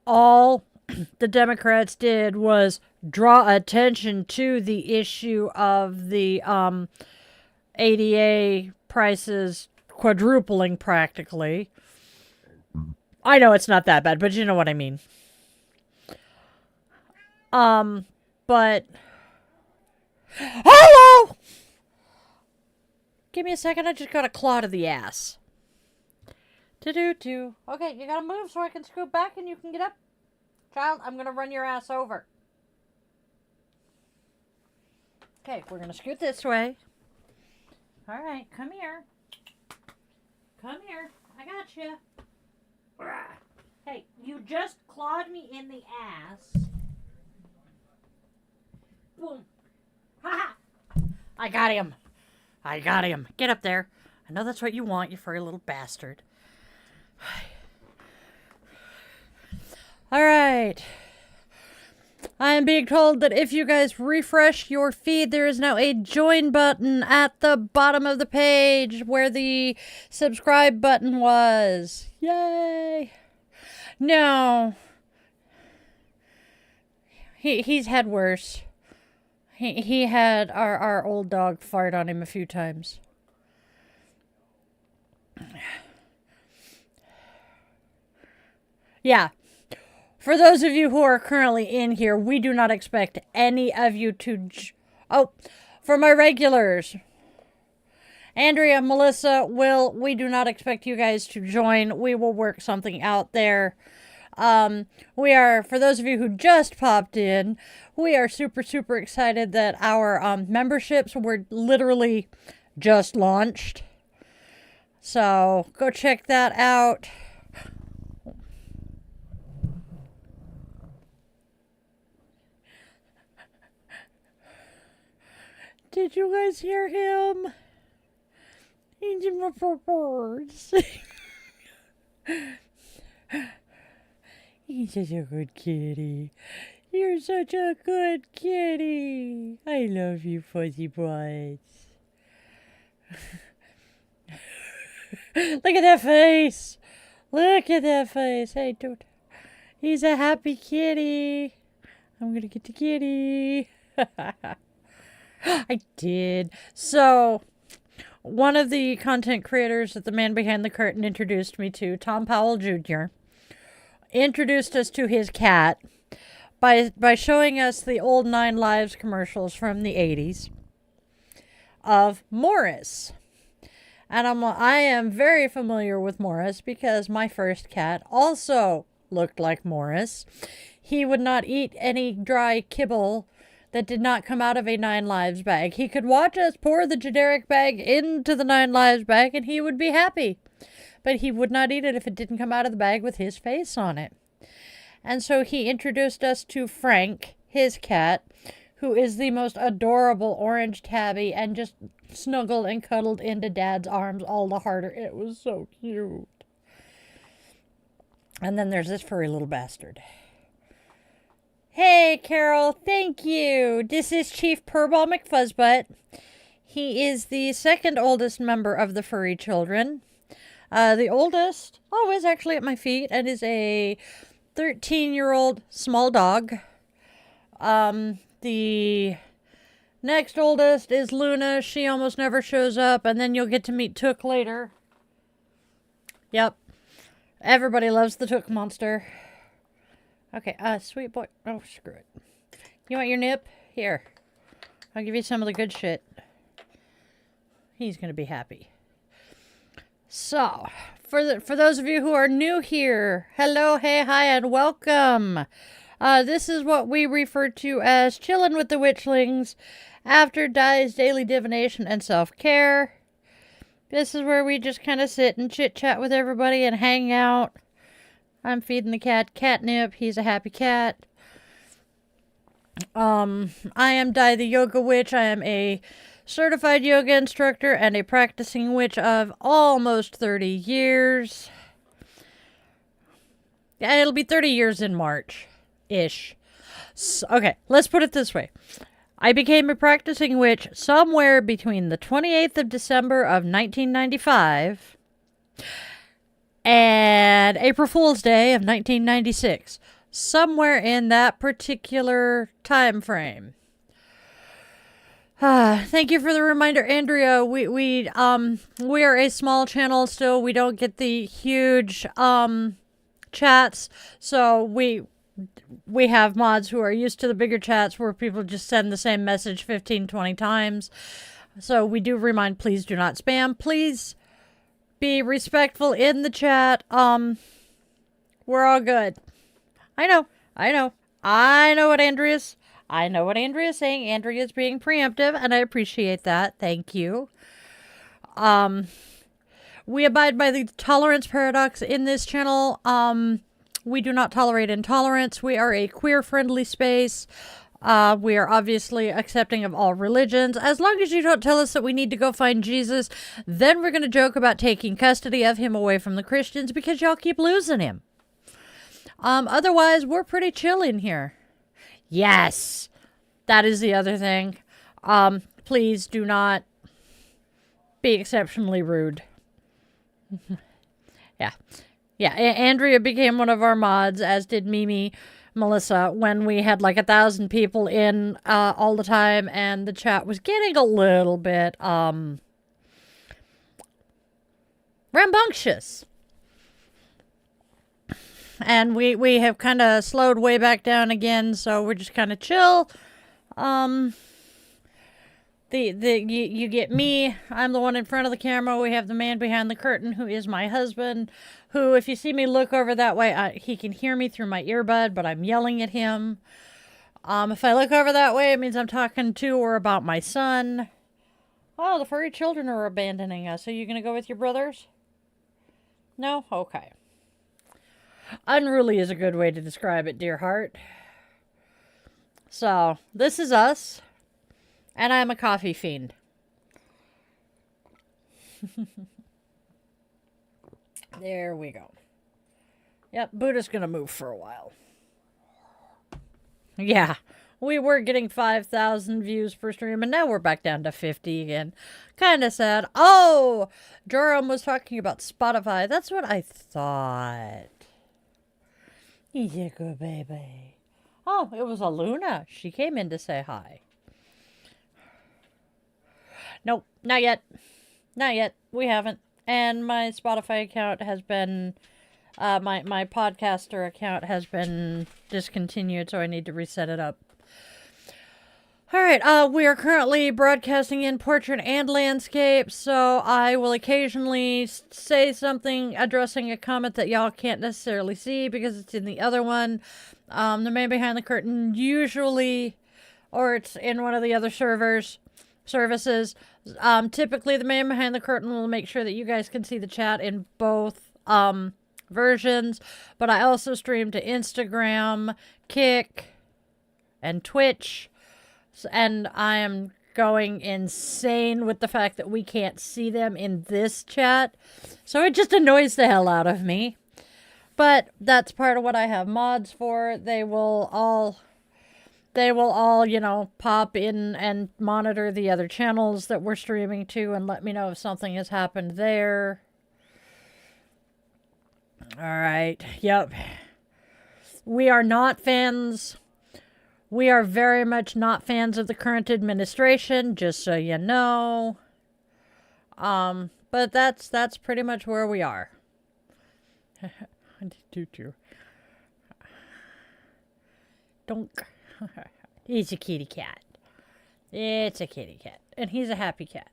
all the Democrats did was draw attention to the issue of the ADA prices quadrupling practically. I know it's not that bad, but you know what I mean. But hello! Give me a second, I just got a claw to the ass. Okay, you gotta move so I can scoot back and you can get up. Child, I'm gonna run your ass over. Okay, we're gonna scoot this way. Alright, come here. Come here. I got you. Hey, you just clawed me in the ass. Boom. Ha ha! I got him. I got him. Get up there. I know that's what you want, you furry little bastard. Alright. I am being told that if you guys refresh your feed, there is now a join button at the bottom of the page where the subscribe button was. Yay! No. He's had worse. He had our old dog fart on him a few times. Yeah. For those of you who are currently in here, we do not expect any of you to... for my regulars. Andrea, Melissa, Will, we do not expect you guys to join. We will work something out there. We are, for those of you who just popped in, we are super, super excited that our memberships were literally just launched. So go check that out. Did you guys hear him? He's in my birds. He's such a good kitty. You're such a good kitty. I love you, fuzzy butts. Look at that face. Look at that face. Hey, dude. He's a happy kitty. I'm gonna get the kitty. I did. So, one of the content creators that the man behind the curtain introduced me to, Tom Powell Jr., introduced us to his cat by showing us the old 9 Lives commercials from the 80s of Morris. And I am very familiar with Morris because my first cat also looked like Morris. He would not eat any dry kibble that did not come out of a 9 Lives bag. He could watch us pour the generic bag into the 9 Lives bag and he would be happy. But he would not eat it if it didn't come out of the bag with his face on it. And so he introduced us to Frank, his cat, who is the most adorable orange tabby and just snuggled and cuddled into Dad's arms all the harder. It was so cute. And then there's this furry little bastard. Hey, Carol, thank you. This is Chief Purball McFuzzbutt. He is the second oldest member of the furry children. The oldest, is actually at my feet and is a 13-year-old small dog. The next oldest is Luna. She almost never shows up, and then you'll get to meet Took later. Yep. Everybody loves the Took monster. Okay, sweet boy. Oh, screw it. You want your nip? Here. I'll give you some of the good shit. He's going to be happy. So, for those of you who are new here, hello, hey, hi, and welcome. This is what we refer to as chillin' with the Witchlings after Di's Daily Divination and Self-Care. This is where we just kind of sit and chit-chat with everybody and hang out. I'm feeding the cat catnip. He's a happy cat. I am Di the Yoga Witch. I am a certified yoga instructor and a practicing witch of almost 30 years. Yeah, it'll be 30 years in March-ish. So, okay, let's put it this way. I became a practicing witch somewhere between the 28th of December of 1995 and April Fool's Day of 1996. Somewhere in that particular time frame. Thank you for the reminder, Andrea. We are a small channel still. We don't get the huge chats, so we have mods who are used to the bigger chats where people just send the same message 15, 20 times. So we do remind, please do not spam. Please be respectful in the chat. We're all good. I know what Andrea's saying. Andrea's being preemptive, and I appreciate that. Thank you. We abide by the tolerance paradox in this channel. We do not tolerate intolerance. We are a queer-friendly space. We are obviously accepting of all religions. As long as you don't tell us that we need to go find Jesus, then we're going to joke about taking custody of him away from the Christians because y'all keep losing him. Otherwise, we're pretty chill in here. Yes, that is the other thing. Please do not be exceptionally rude. Yeah, Andrea became one of our mods, as did Mimi, Melissa, when we had like 1,000 people in all the time, and the chat was getting a little bit rambunctious. And we have kind of slowed way back down again, so we're just kind of chill. You get me. I'm the one in front of the camera. We have the man behind the curtain, who is my husband, who, if you see me look over that way, he can hear me through my earbud, but I'm yelling at him. If I look over that way, it means I'm talking to or about my son. Oh, the furry children are abandoning us. Are you going to go with your brothers? No? Okay. Unruly is a good way to describe it, dear heart. So, this is us. And I'm a coffee fiend. There we go. Yep, Buddha's gonna move for a while. Yeah, we were getting 5,000 views per stream, and now we're back down to 50 again. Kind of sad. Oh, Joram was talking about Spotify. That's what I thought. He's a good baby. Oh, it was a Luna. She came in to say hi. Nope, not yet. Not yet. We haven't. And my Spotify account has been, my podcaster account has been discontinued, so I need to reset it up. All right, we are currently broadcasting in portrait and landscape, so I will occasionally say something addressing a comment that y'all can't necessarily see because it's in the other one. The man behind the curtain usually, or it's in one of the other services. Typically, the man behind the curtain will make sure that you guys can see the chat in both versions, but I also stream to Instagram, Kick, and Twitch. And I am going insane with the fact that we can't see them in this chat. So it just annoys the hell out of me. But that's part of what I have mods for. They will all, you know, pop in and monitor the other channels that we're streaming to and let me know if something has happened there. All right. Yep. We are not fans. We are very much not fans of the current administration, just so you know. But that's pretty much where we are. Donk. He's a kitty cat. It's a kitty cat. And he's a happy cat.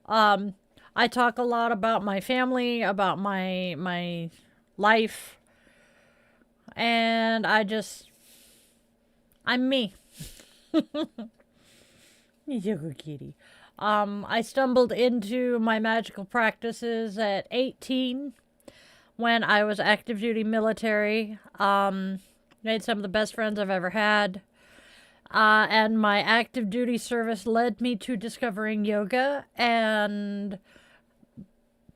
I talk a lot about my family, about my life. And I'm me. He's a good kitty. I stumbled into my magical practices at 18 when I was active duty military. Made some of the best friends I've ever had. And my active duty service led me to discovering yoga. And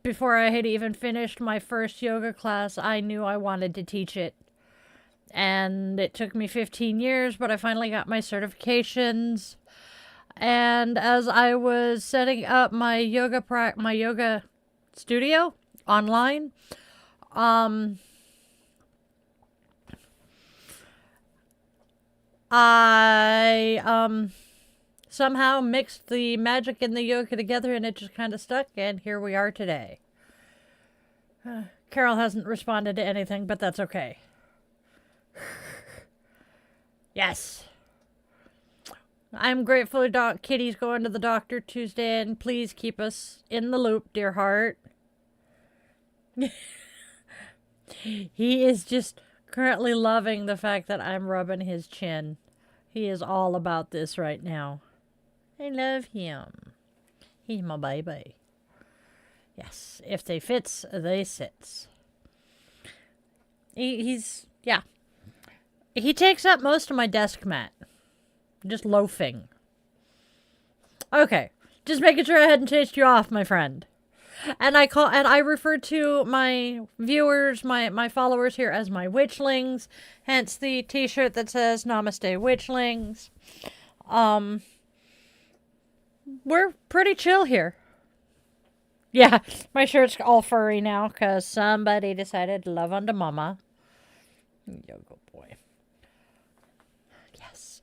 before I had even finished my first yoga class, I knew I wanted to teach it. And it took me 15 years, but I finally got my certifications. And as I was setting up my yoga studio online, I somehow mixed the magic and the yoga together, and it just kind of stuck, and here we are today. Carol hasn't responded to anything, but that's okay. Yes. I'm grateful Kitty's going to the doctor Tuesday, and please keep us in the loop, dear heart. He is just currently loving the fact that I'm rubbing his chin. He is all about this right now. I love him. He's my baby. Yes, if they fits, they sits. He's, yeah. He takes up most of my desk mat. Just loafing. Okay. Just making sure I hadn't chased you off, my friend. And I refer to my viewers, my followers here as my witchlings. Hence the t-shirt that says Namaste Witchlings. We're pretty chill here. Yeah, my shirt's all furry now because somebody decided to love unto mama. Yo, good boy. Yes.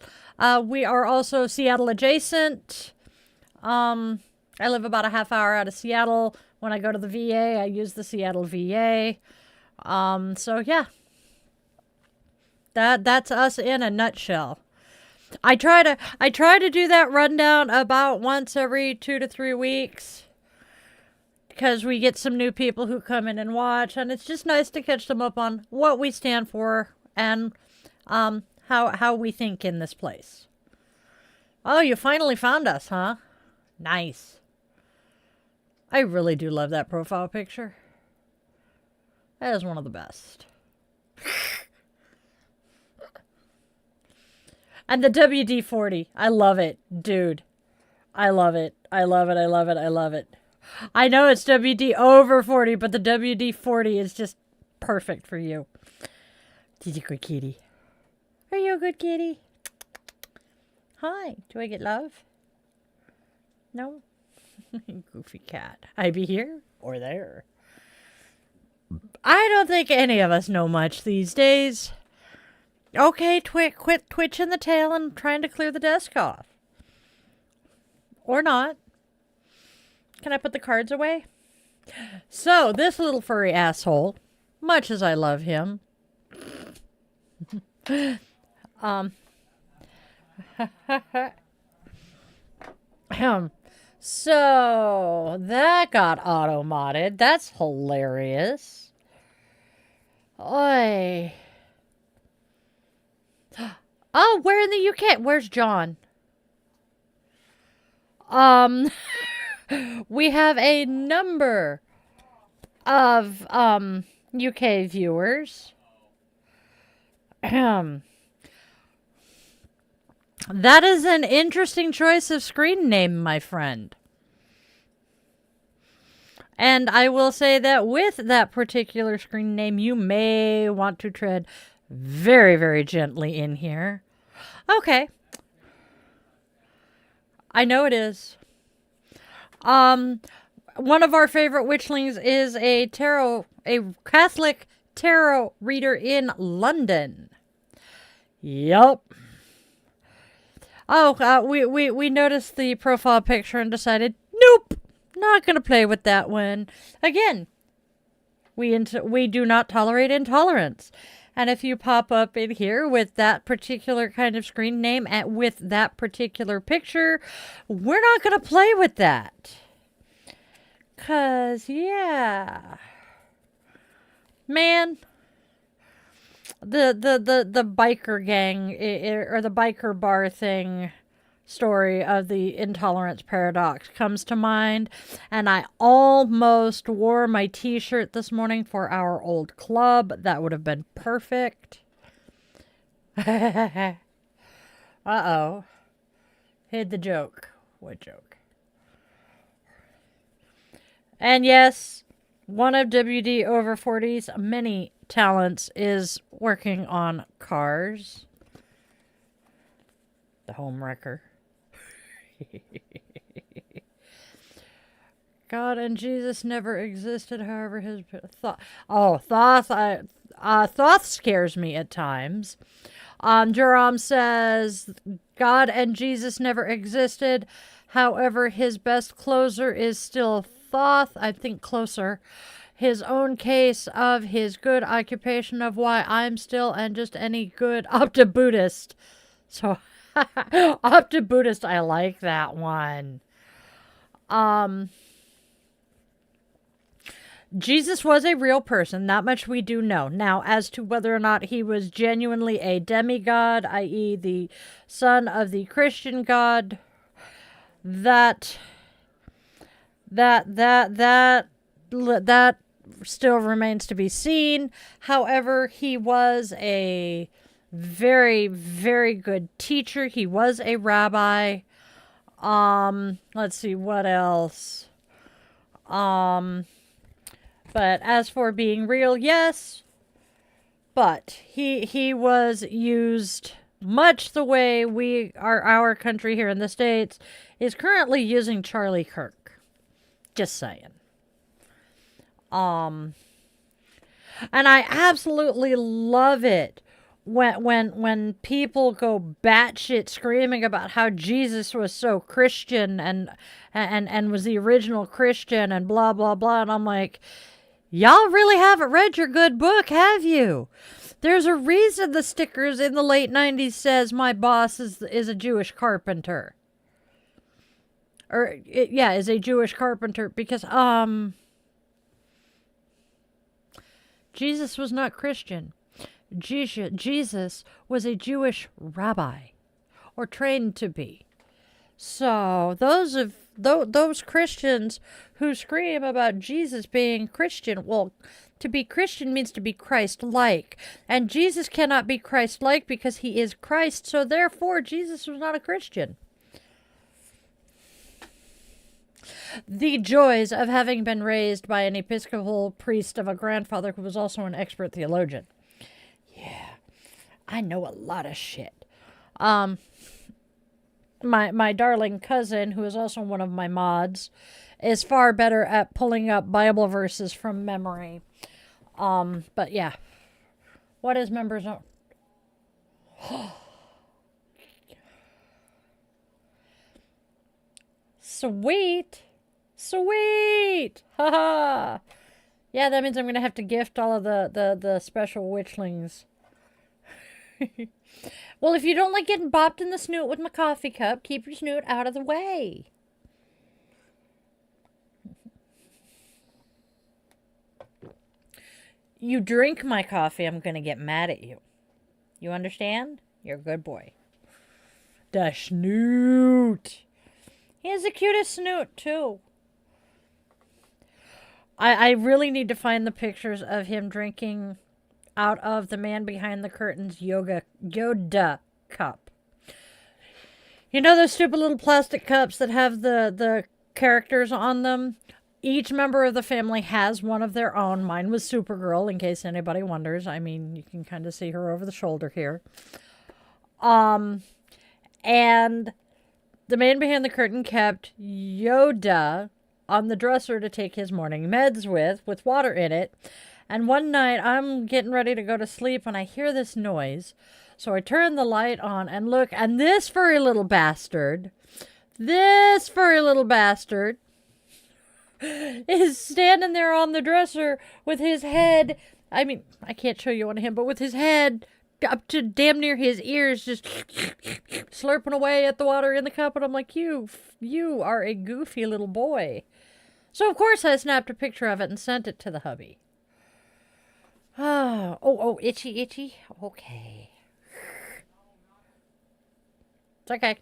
We are also Seattle adjacent. I live about a half hour out of Seattle. When I go to the VA, I use the Seattle VA. So yeah. That's us in a nutshell. I try to do that rundown about once every 2 to 3 weeks. Because we get some new people who come in and watch, and it's just nice to catch them up on what we stand for and how we think in this place. Oh, you finally found us, huh? Nice. I really do love that profile picture. That is one of the best. And the WD-40. I love it, dude. I love it. I love it. I love it. I love it. I know it's WD over 40, but the WD-40 is just perfect for you. Did you good kitty? Are you a good kitty? Hi. Do I get love? No? Goofy cat. I be here or there. I don't think any of us know much these days. Okay, quit twitching the tail and trying to clear the desk off. Or not. Can I put the cards away? So, this little furry asshole, much as I love him, so that got auto-modded. That's hilarious. Oy. Oh, where in the UK? Where's John? We have a number of UK viewers. That is an interesting choice of screen name, my friend. And I will say that with that particular screen name, you may want to tread very, very gently in here. Okay. I know it is. One of our favorite witchlings is a Catholic tarot reader in London. Yup. Oh, we noticed the profile picture and decided, nope, not gonna play with that one. Again, we do not tolerate intolerance. And if you pop up in here with that particular kind of screen name and with that particular picture, we're not gonna play with that. 'Cause, yeah. Man, the biker gang or the biker bar thing story of the intolerance paradox comes to mind, and I almost wore my t-shirt this morning for our old club. That would have been perfect. Uh-oh. Hid the joke. What joke? And yes, one of WD over 40's many talents is working on cars. The home wrecker. God and Jesus never existed, however his thought. Oh, Thoth scares me at times. Joram says God and Jesus never existed, however his best closer is still Thoth. I think closer. His own case of his good occupation of why I'm still and just any good Opta-Buddhist. So, Opta-Buddhist, I like that one. Jesus was a real person, that much we do know. Now, as to whether or not he was genuinely a demigod, i.e. the son of the Christian God, that still remains to be seen. However, he was a very, very good teacher. He was a rabbi. Let's see, what else? But as for being real, yes. But he was used much the way our country here in the States is currently using Charlie Kirk. Just saying. And I absolutely love it when people go batshit screaming about how Jesus was so Christian and was the original Christian and blah blah blah, and I'm like, y'all really haven't read your good book, have you? There's a reason the stickers in the late 90s says my boss is a Jewish carpenter. Or is a Jewish carpenter, because Jesus was not Christian. Jesus was a Jewish rabbi, or trained to be. So those Christians who scream about Jesus being Christian, well, to be Christian means to be Christ-like, and Jesus cannot be Christ-like because he is Christ. So therefore, Jesus was not a Christian. The joys of having been raised by an Episcopal priest of a grandfather who was also an expert theologian. Yeah, I know a lot of shit. My darling cousin, who is also one of my mods, is far better at pulling up Bible verses from memory. But yeah. What is members only? Sweet. Sweet. Haha. Yeah, that means I'm going to have to gift all of the special witchlings. Well, if you don't like getting bopped in the snoot with my coffee cup, keep your snoot out of the way. You drink my coffee, I'm going to get mad at you. You understand? You're a good boy. The snoot. He has the cutest snoot, too. I really need to find the pictures of him drinking out of the man behind the curtains Yoda cup. You know those stupid little plastic cups that have the characters on them? Each member of the family has one of their own. Mine was Supergirl, in case anybody wonders. I mean, you can kind of see her over the shoulder here. And the man behind the curtain kept Yoda on the dresser to take his morning meds with water in it. And one night, I'm getting ready to go to sleep, and I hear this noise. So I turn the light on and look, and this furry little bastard is standing there on the dresser with his head, I mean, I can't show you on him, but with his head up to damn near his ears, just slurping away at the water in the cup. And I'm like, you are a goofy little boy. So, of course, I snapped a picture of it and sent it to the hubby. Oh, itchy. Okay. It's okay.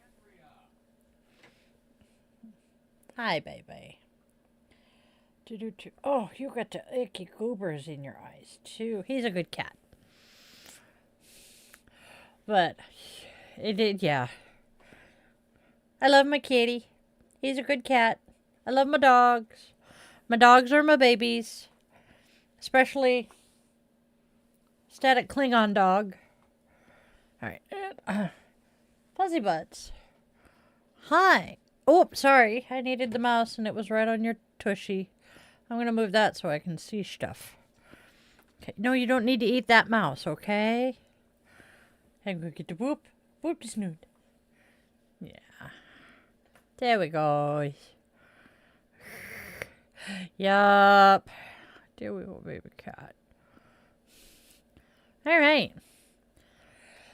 Hi, baby. Oh, you got the icky goobers in your eyes, too. He's a good cat. But, yeah. I love my kitty. He's a good cat. I love my dogs. My dogs are my babies. Especially Static Klingon dog. Alright. Fuzzy Butts. Hi. Oh, sorry. I needed the mouse and it was right on your tushy. I'm going to move that so I can see stuff. Okay. No, you don't need to eat that mouse, okay? I'm going to get the whoop. Whoop the snoot. Yeah. There we go. Yup. There we go, baby cat. Alright.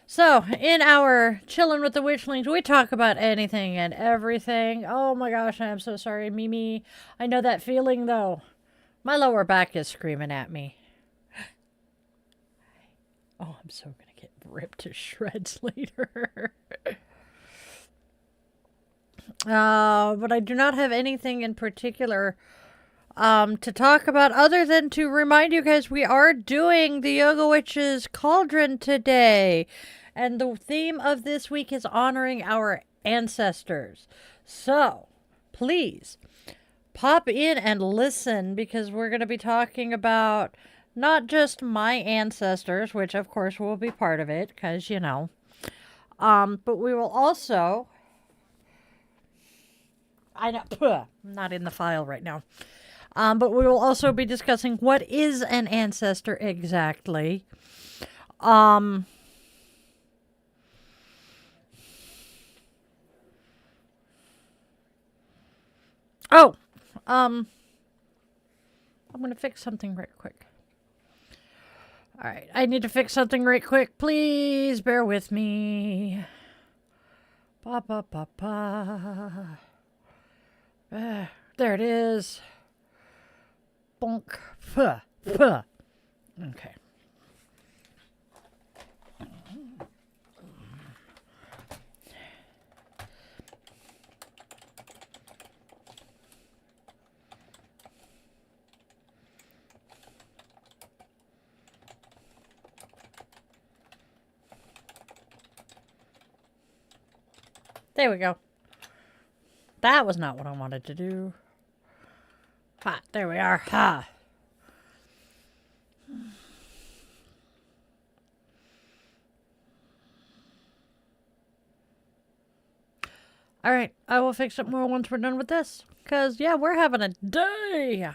So, in our Chillin' with the Witchlings, we talk about anything and everything. Oh my gosh, I am so sorry, Mimi. I know that feeling, though. My lower back is screaming at me. Oh, I'm so going to get ripped to shreds later. But I do not have anything in particular to talk about other than to remind you guys we are doing the Yoga Witch's Cauldron today. And the theme of this week is honoring our ancestors. So, please, pop in and listen because we're going to be talking about not just my ancestors, which of course will be part of it because, you know, but we will also... I know, I'm not in the file right now. But we will also be discussing what is an ancestor exactly. I'm going to fix something right quick. All right, I need to fix something right quick. Please bear with me. There it is. Bonk. Okay. There we go. That was not what I wanted to do. Ha, there we are. Ha. All right, I will fix it more once we're done with this. Because, yeah, we're having a day.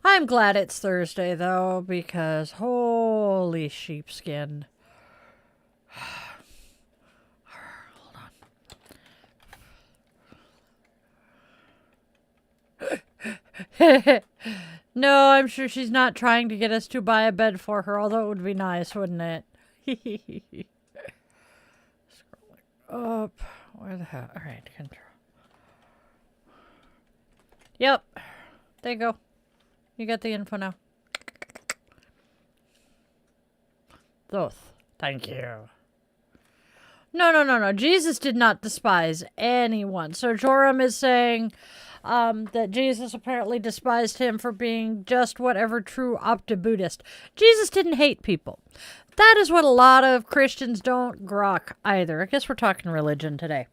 I'm glad it's Thursday, though, because holy sheepskin. Hold on. No, I'm sure she's not trying to get us to buy a bed for her, although it would be nice, wouldn't it? Scrolling up. Where the hell? Alright, control. Yep. There you go. You got the info now. Those. Thank you. No. Jesus did not despise anyone. So Joram is saying that Jesus apparently despised him for being just whatever true Opta-Buddhist. Jesus didn't hate people. That is what a lot of Christians don't grok either. I guess we're talking religion today.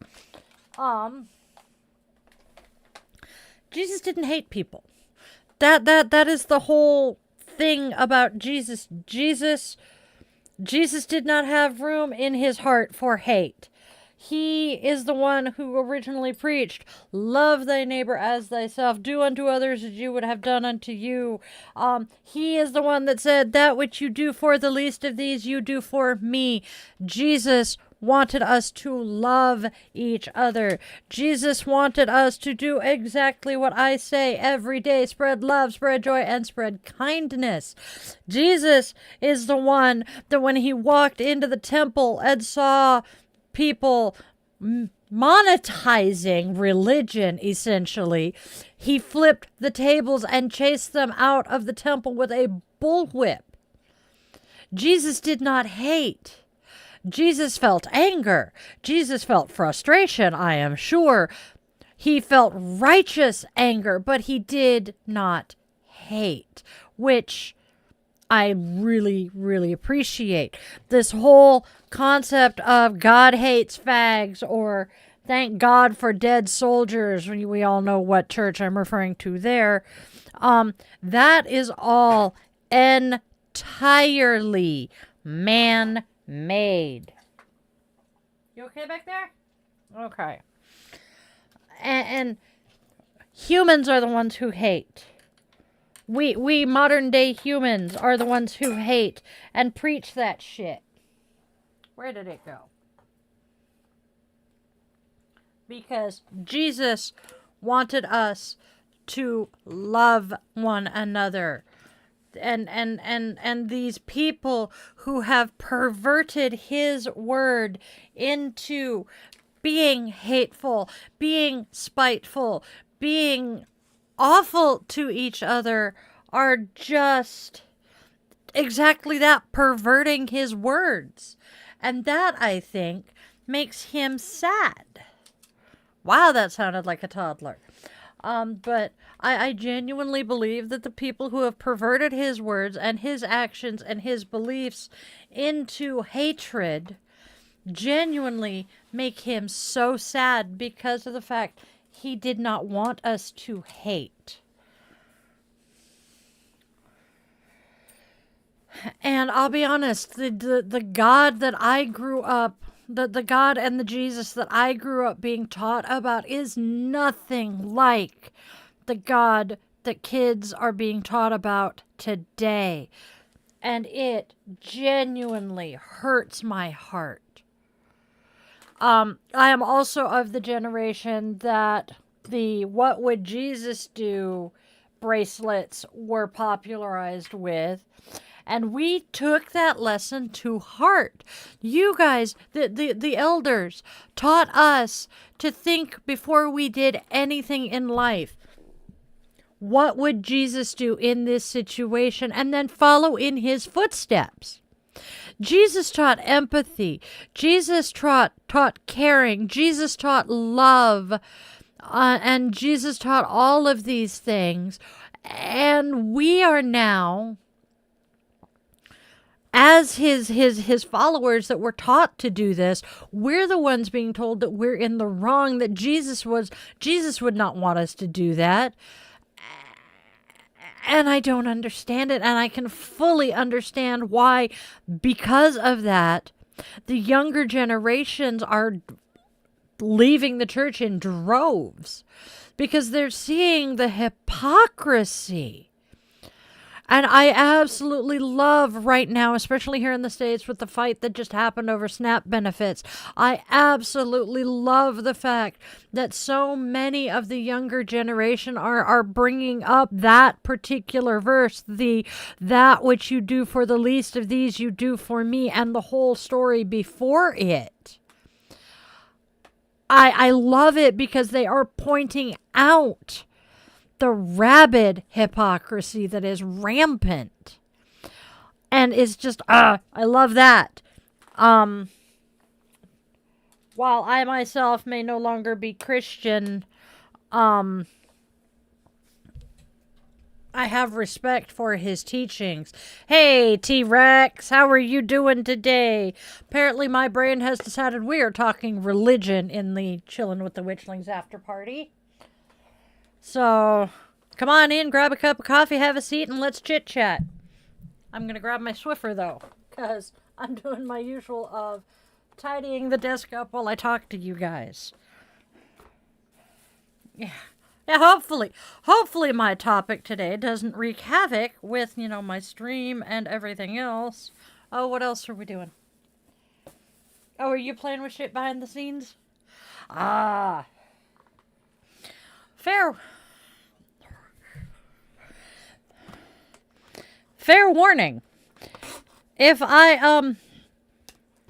Jesus didn't hate people. That is the whole thing about Jesus. Jesus did not have room in his heart for hate. He is the one who originally preached, love thy neighbor as thyself, do unto others as you would have done unto you. He is the one that said, that which you do for the least of these, you do for me. Jesus wanted us to love each other. Jesus wanted us to do exactly what I say every day. Spread love, spread joy, and spread kindness. Jesus is the one that when he walked into the temple and saw people monetizing religion, essentially, he flipped the tables and chased them out of the temple with a bullwhip. Jesus did not hate. Jesus felt anger. Jesus felt frustration, I am sure. He felt righteous anger, but he did not hate, which I really, really appreciate. This whole concept of God hates fags or thank God for dead soldiers, we all know what church I'm referring to there. That is all entirely man-made. You okay back there? Okay. And humans are the ones who hate. We modern day humans are the ones who hate and preach that shit. Where did it go? Because Jesus wanted us to love one another. And these people who have perverted his word into being hateful, being spiteful, being awful to each other are just exactly that, perverting his words. And that, I think, makes him sad. Wow, that sounded like a toddler. But I genuinely believe that the people who have perverted his words and his actions and his beliefs into hatred genuinely make him so sad because of the fact he did not want us to hate. And I'll be honest, the God that I grew up, the God and the Jesus that I grew up being taught about is nothing like the God that kids are being taught about today. And it genuinely hurts my heart. I am also of the generation that the What Would Jesus Do bracelets were popularized with. And we took that lesson to heart. You guys, the elders, taught us to think before we did anything in life. What would Jesus do in this situation? And then follow in his footsteps. Jesus taught empathy. Jesus taught caring. Jesus taught love. And Jesus taught all of these things. And we are now, as his followers that were taught to do this, we're the ones being told that we're in the wrong, that Jesus would not want us to do that. And I don't understand it, and I can fully understand why, because of that, the younger generations are leaving the church in droves, because they're seeing the hypocrisy. And I absolutely love right now, especially here in the States with the fight that just happened over SNAP benefits. I absolutely love the fact that so many of the younger generation are bringing up that particular verse, that which you do for the least of these you do for me, and the whole story before it. I love it because they are pointing out the rabid hypocrisy that is rampant. And it's just, I love that. While I myself may no longer be Christian, I have respect for his teachings. Hey, T-Rex, how are you doing today? Apparently my brain has decided we are talking religion in the Chillin' with the Witchlings after party. So, come on in, grab a cup of coffee, have a seat, and let's chit-chat. I'm going to grab my Swiffer, though, because I'm doing my usual of tidying the desk up while I talk to you guys. Yeah, hopefully my topic today doesn't wreak havoc with, my stream and everything else. Oh, what else are we doing? Oh, are you playing with shit behind the scenes? Ah. Fair warning. If I,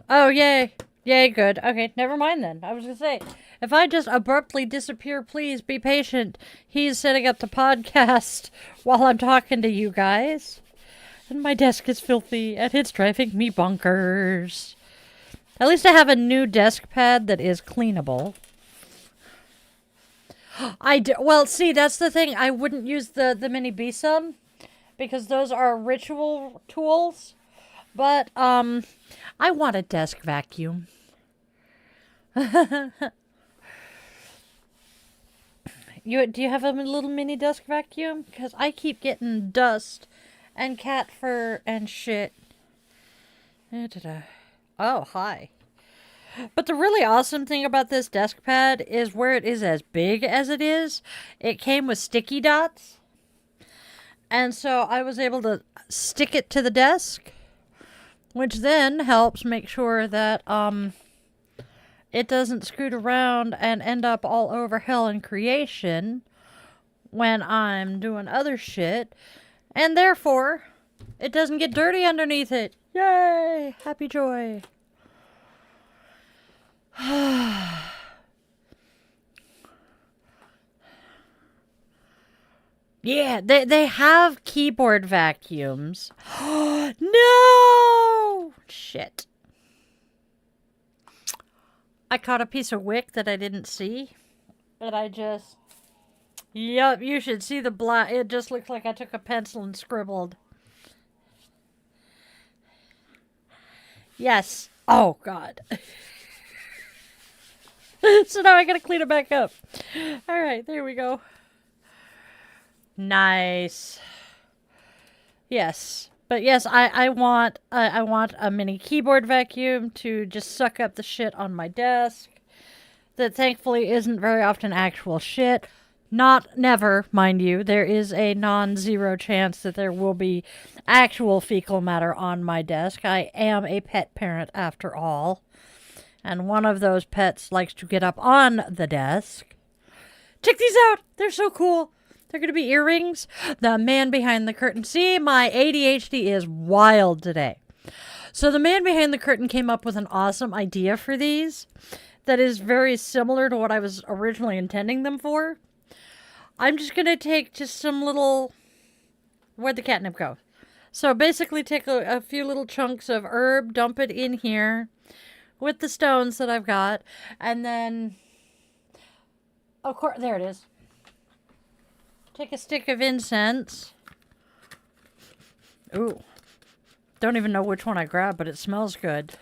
oh, yay, good. Okay, never mind then. I was gonna say, if I just abruptly disappear, please be patient. He's setting up the podcast while I'm talking to you guys. And my desk is filthy, and it's driving me bonkers. At least I have a new desk pad that is cleanable. Well, see, that's the thing. I wouldn't use the mini B-sum because those are ritual tools. But, I want a desk vacuum. Do you have a little mini desk vacuum? Because I keep getting dust and cat fur and shit. Oh, hi. But the really awesome thing about this desk pad is where it is as big as it is, it came with sticky dots. And so I was able to stick it to the desk, which then helps make sure that it doesn't scoot around and end up all over hell in creation when I'm doing other shit. And therefore, it doesn't get dirty underneath it. Yay! Happy joy. Yeah, they have keyboard vacuums. No! Shit. I caught a piece of wick that I didn't see. And I just... Yup, you should see the black. It just looks like I took a pencil and scribbled. Yes. Oh, God. So now I gotta clean it back up. Alright, there we go. Nice. Yes. But yes, I want a mini keyboard vacuum to just suck up the shit on my desk. That thankfully isn't very often actual shit. Not never, mind you. There is a non-zero chance that there will be actual fecal matter on my desk. I am a pet parent after all. And one of those pets likes to get up on the desk. Check these out! They're so cool! They're going to be earrings. The man behind the curtain. See, my ADHD is wild today. So the man behind the curtain came up with an awesome idea for these that is very similar to what I was originally intending them for. I'm just going to take just some little... Where'd the catnip go? So basically take a few little chunks of herb, dump it in here with the stones that I've got, and then... Of course, there it is. Take a stick of incense. Ooh. Don't even know which one I grabbed, but it smells good.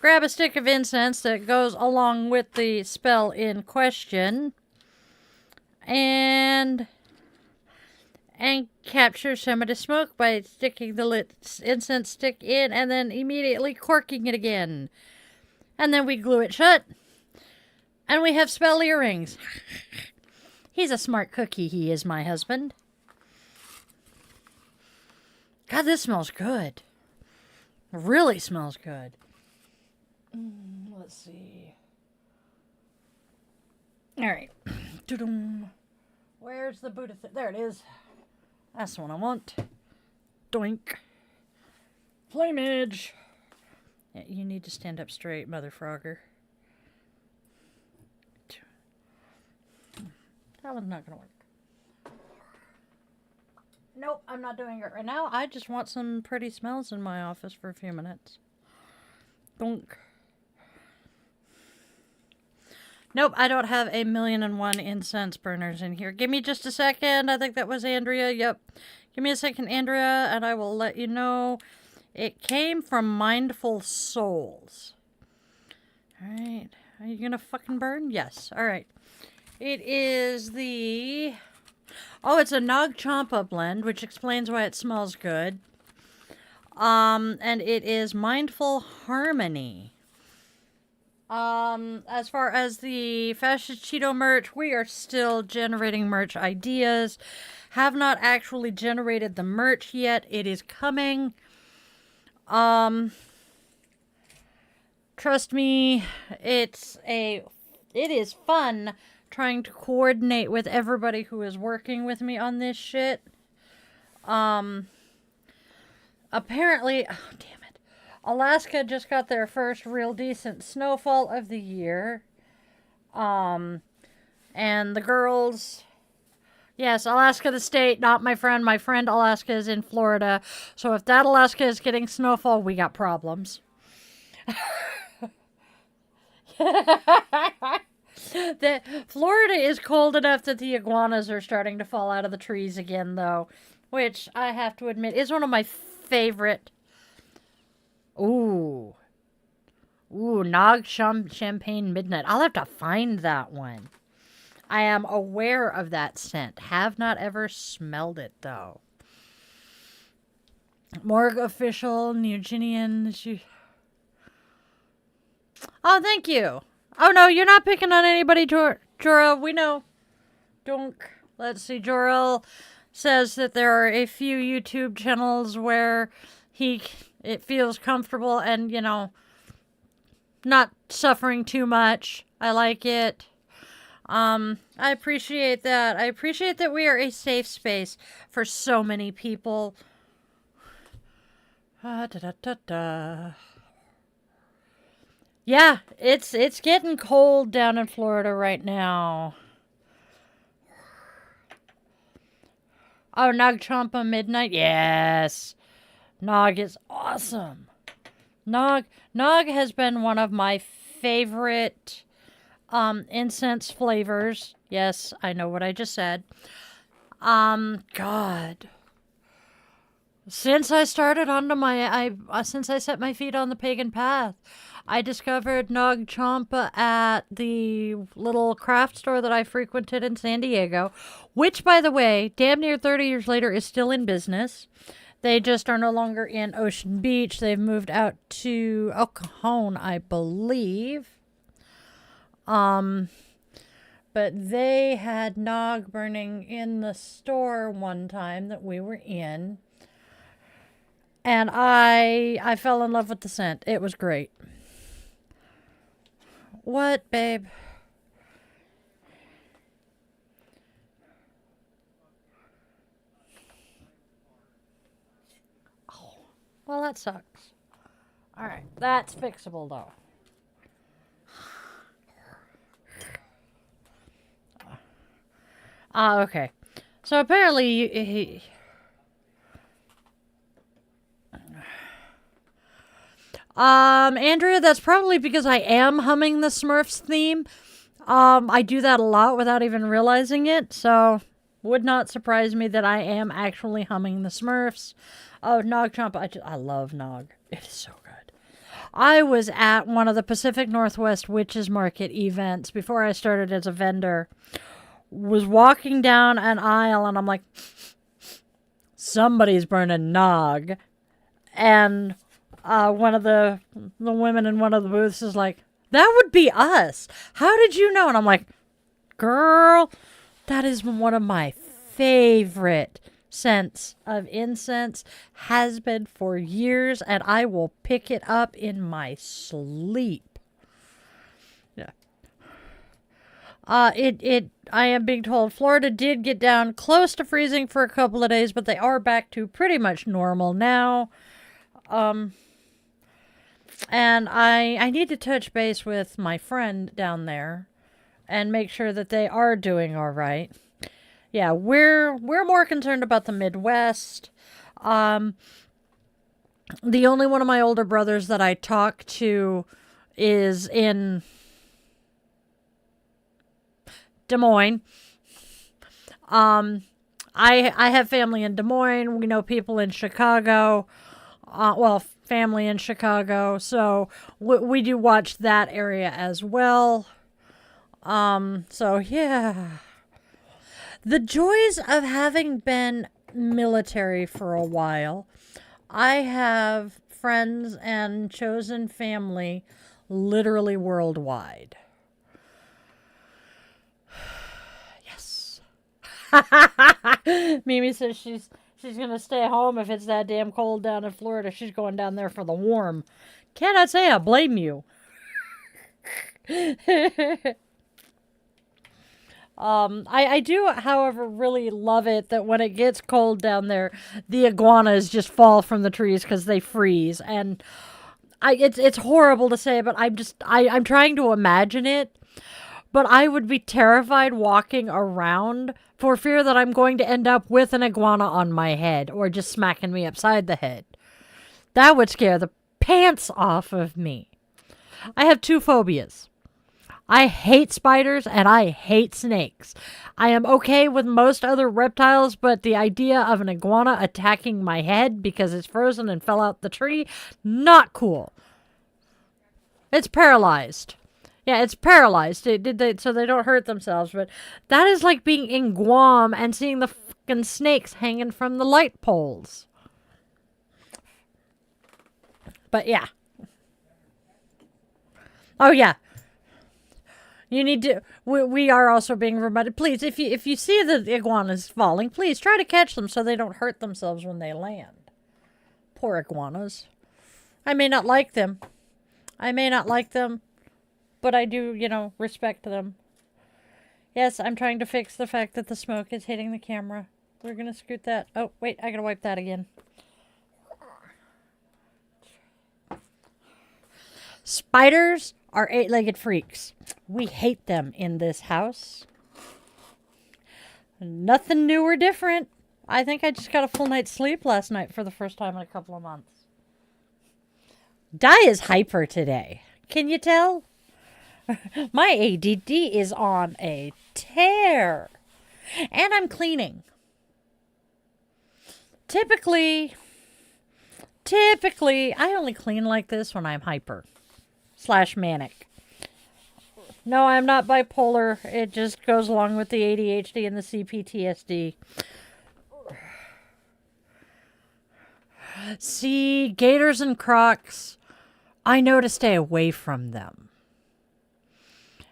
Grab a stick of incense that goes along with the spell in question. And capture some of the smoke by sticking the lit incense stick in and then immediately corking it again. And then we glue it shut. And we have spell earrings. He's a smart cookie, he is, my husband. God, this smells good. It really smells good. Let's see. All right. Where's the Buddha? There it is. That's the one I want. Doink. Flameage. Yeah, you need to stand up straight, Mother Frogger. That one's not going to work. Nope, I'm not doing it right now. I just want some pretty smells in my office for a few minutes. Donk. Nope, I don't have 1,000,001 incense burners in here. Give me just a second. I think that was Andrea. Yep. Give me a second, Andrea, and I will let you know. It came from Mindful Souls. Alright. Are you gonna fucking burn? Yes. Alright. It is the... Oh, it's a Nag Champa blend, which explains why it smells good. And it is Mindful Harmony. As far as the Fascist Cheeto merch, we are still generating merch ideas. Have not actually generated the merch yet. It is coming. Trust me, it is fun trying to coordinate with everybody who is working with me on this shit. Apparently, oh, damn it. Alaska just got their first real decent snowfall of the year. And the girls, yes, Alaska the state, not my friend. My friend Alaska is in Florida. So if that Alaska is getting snowfall, we got problems. Florida is cold enough that the iguanas are starting to fall out of the trees again, though. Which, I have to admit, is one of my favorite. Ooh, Nag Champagne Midnight. I'll have to find that one. I am aware of that scent. Have not ever smelled it, though. Morgue Official, Neogenian. Oh, thank you. Oh, no, you're not picking on anybody, Jorel. We know. Donk. Let's see. Jorel says that there are a few YouTube channels where it feels comfortable and, you know, not suffering too much. I like it. I appreciate that. I appreciate that we are a safe space for so many people. Yeah, it's getting cold down in Florida right now. Oh, Nag Champa Midnight? Yes. Nog is awesome. Nog has been one of my favorite incense flavors. Yes, I know what I just said. God. Since I started since I set my feet on the pagan path, I discovered Nag Champa at the little craft store that I frequented in San Diego, which, by the way, damn near 30 years later is still in business. They just are no longer in Ocean Beach. They've moved out to El Cajon, I believe. But they had Nog burning in the store one time that we were in. And I fell in love with the scent. It was great. What, babe? Oh, well, that sucks. All right, that's fixable, though. Okay. So apparently, Andrea, that's probably because I am humming the Smurfs theme. I do that a lot without even realizing it, so would not surprise me that I am actually humming the Smurfs. Oh, Nog Champa, I love Nog. It is so good. I was at one of the Pacific Northwest Witches Market events before I started as a vendor. Was walking down an aisle, and I'm like, somebody's burning Nog. And one of the women in one of the booths is like, that would be us. How did you know? And I'm like, girl, that is one of my favorite scents of incense has been for years, and I will pick it up in my sleep. Yeah. I am being told Florida did get down close to freezing for a couple of days, but they are back to pretty much normal now. And I need to touch base with my friend down there and make sure that they are doing all right. Yeah, we're more concerned about the Midwest. The only one of my older brothers that I talk to is in Des Moines. I have family in Des Moines. We know people in Chicago. Family in Chicago. So we do watch that area as well. So yeah. The joys of having been military for a while. I have friends and chosen family literally worldwide. Yes. Mimi says she's going to stay home if it's that damn cold down in Florida. She's going down there for the warm. Cannot say I blame you. I do, however, really love it that when it gets cold down there, the iguanas just fall from the trees because they freeze. And it's horrible to say, but I'm trying to imagine it. But I would be terrified walking around for fear that I'm going to end up with an iguana on my head or just smacking me upside the head. That would scare the pants off of me. I have two phobias. I hate spiders and I hate snakes. I am okay with most other reptiles, but the idea of an iguana attacking my head because it's frozen and fell out the tree, not cool. It's paralyzed. Yeah, it's paralyzed. So they don't hurt themselves. But that is like being in Guam and seeing the fucking snakes hanging from the light poles. But yeah. Oh yeah. You need to. We are also being reminded. Please, if you see the iguanas falling, please try to catch them so they don't hurt themselves when they land. Poor iguanas. I may not like them. But I do, respect them. Yes, I'm trying to fix the fact that the smoke is hitting the camera. We're going to scoot that. Oh, wait, I got to wipe that again. Spiders are eight-legged freaks. We hate them in this house. Nothing new or different. I think I just got a full night's sleep last night for the first time in a couple of months. Di is hyper today. Can you tell? My ADD is on a tear. And I'm cleaning. Typically, I only clean like this when I'm hyper/manic. No, I'm not bipolar. It just goes along with the ADHD and the CPTSD. See, gators and crocs, I know to stay away from them.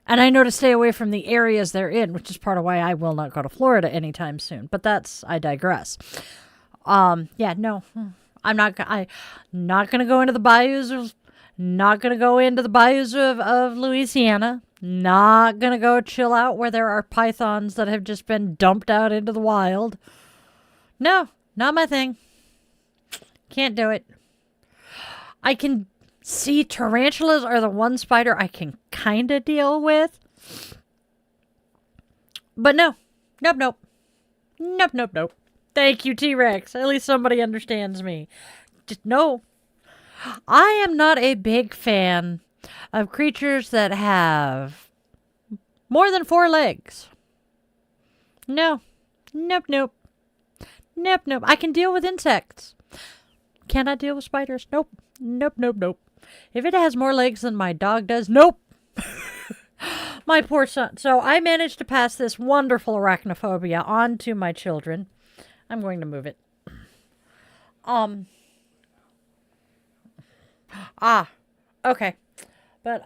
And I know to stay away from the areas they're in, which is part of why I will not go to Florida anytime soon. But I digress. Yeah, no, I'm not going to go into the bayous. Not going to go into the bayous of Louisiana. Not going to go chill out where there are pythons that have just been dumped out into the wild. No, not my thing. Can't do it. I can see tarantulas are the one spider I can kind of deal with. But no. Nope. Thank you, T-Rex. At least somebody understands me. Just no. I am not a big fan of creatures that have more than 4 legs. No. Nope. I can deal with insects. Cannot deal with spiders. Nope. If it has more legs than my dog does, nope. My poor son. So I managed to pass this wonderful arachnophobia on to my children. I'm going to move it. Okay. But,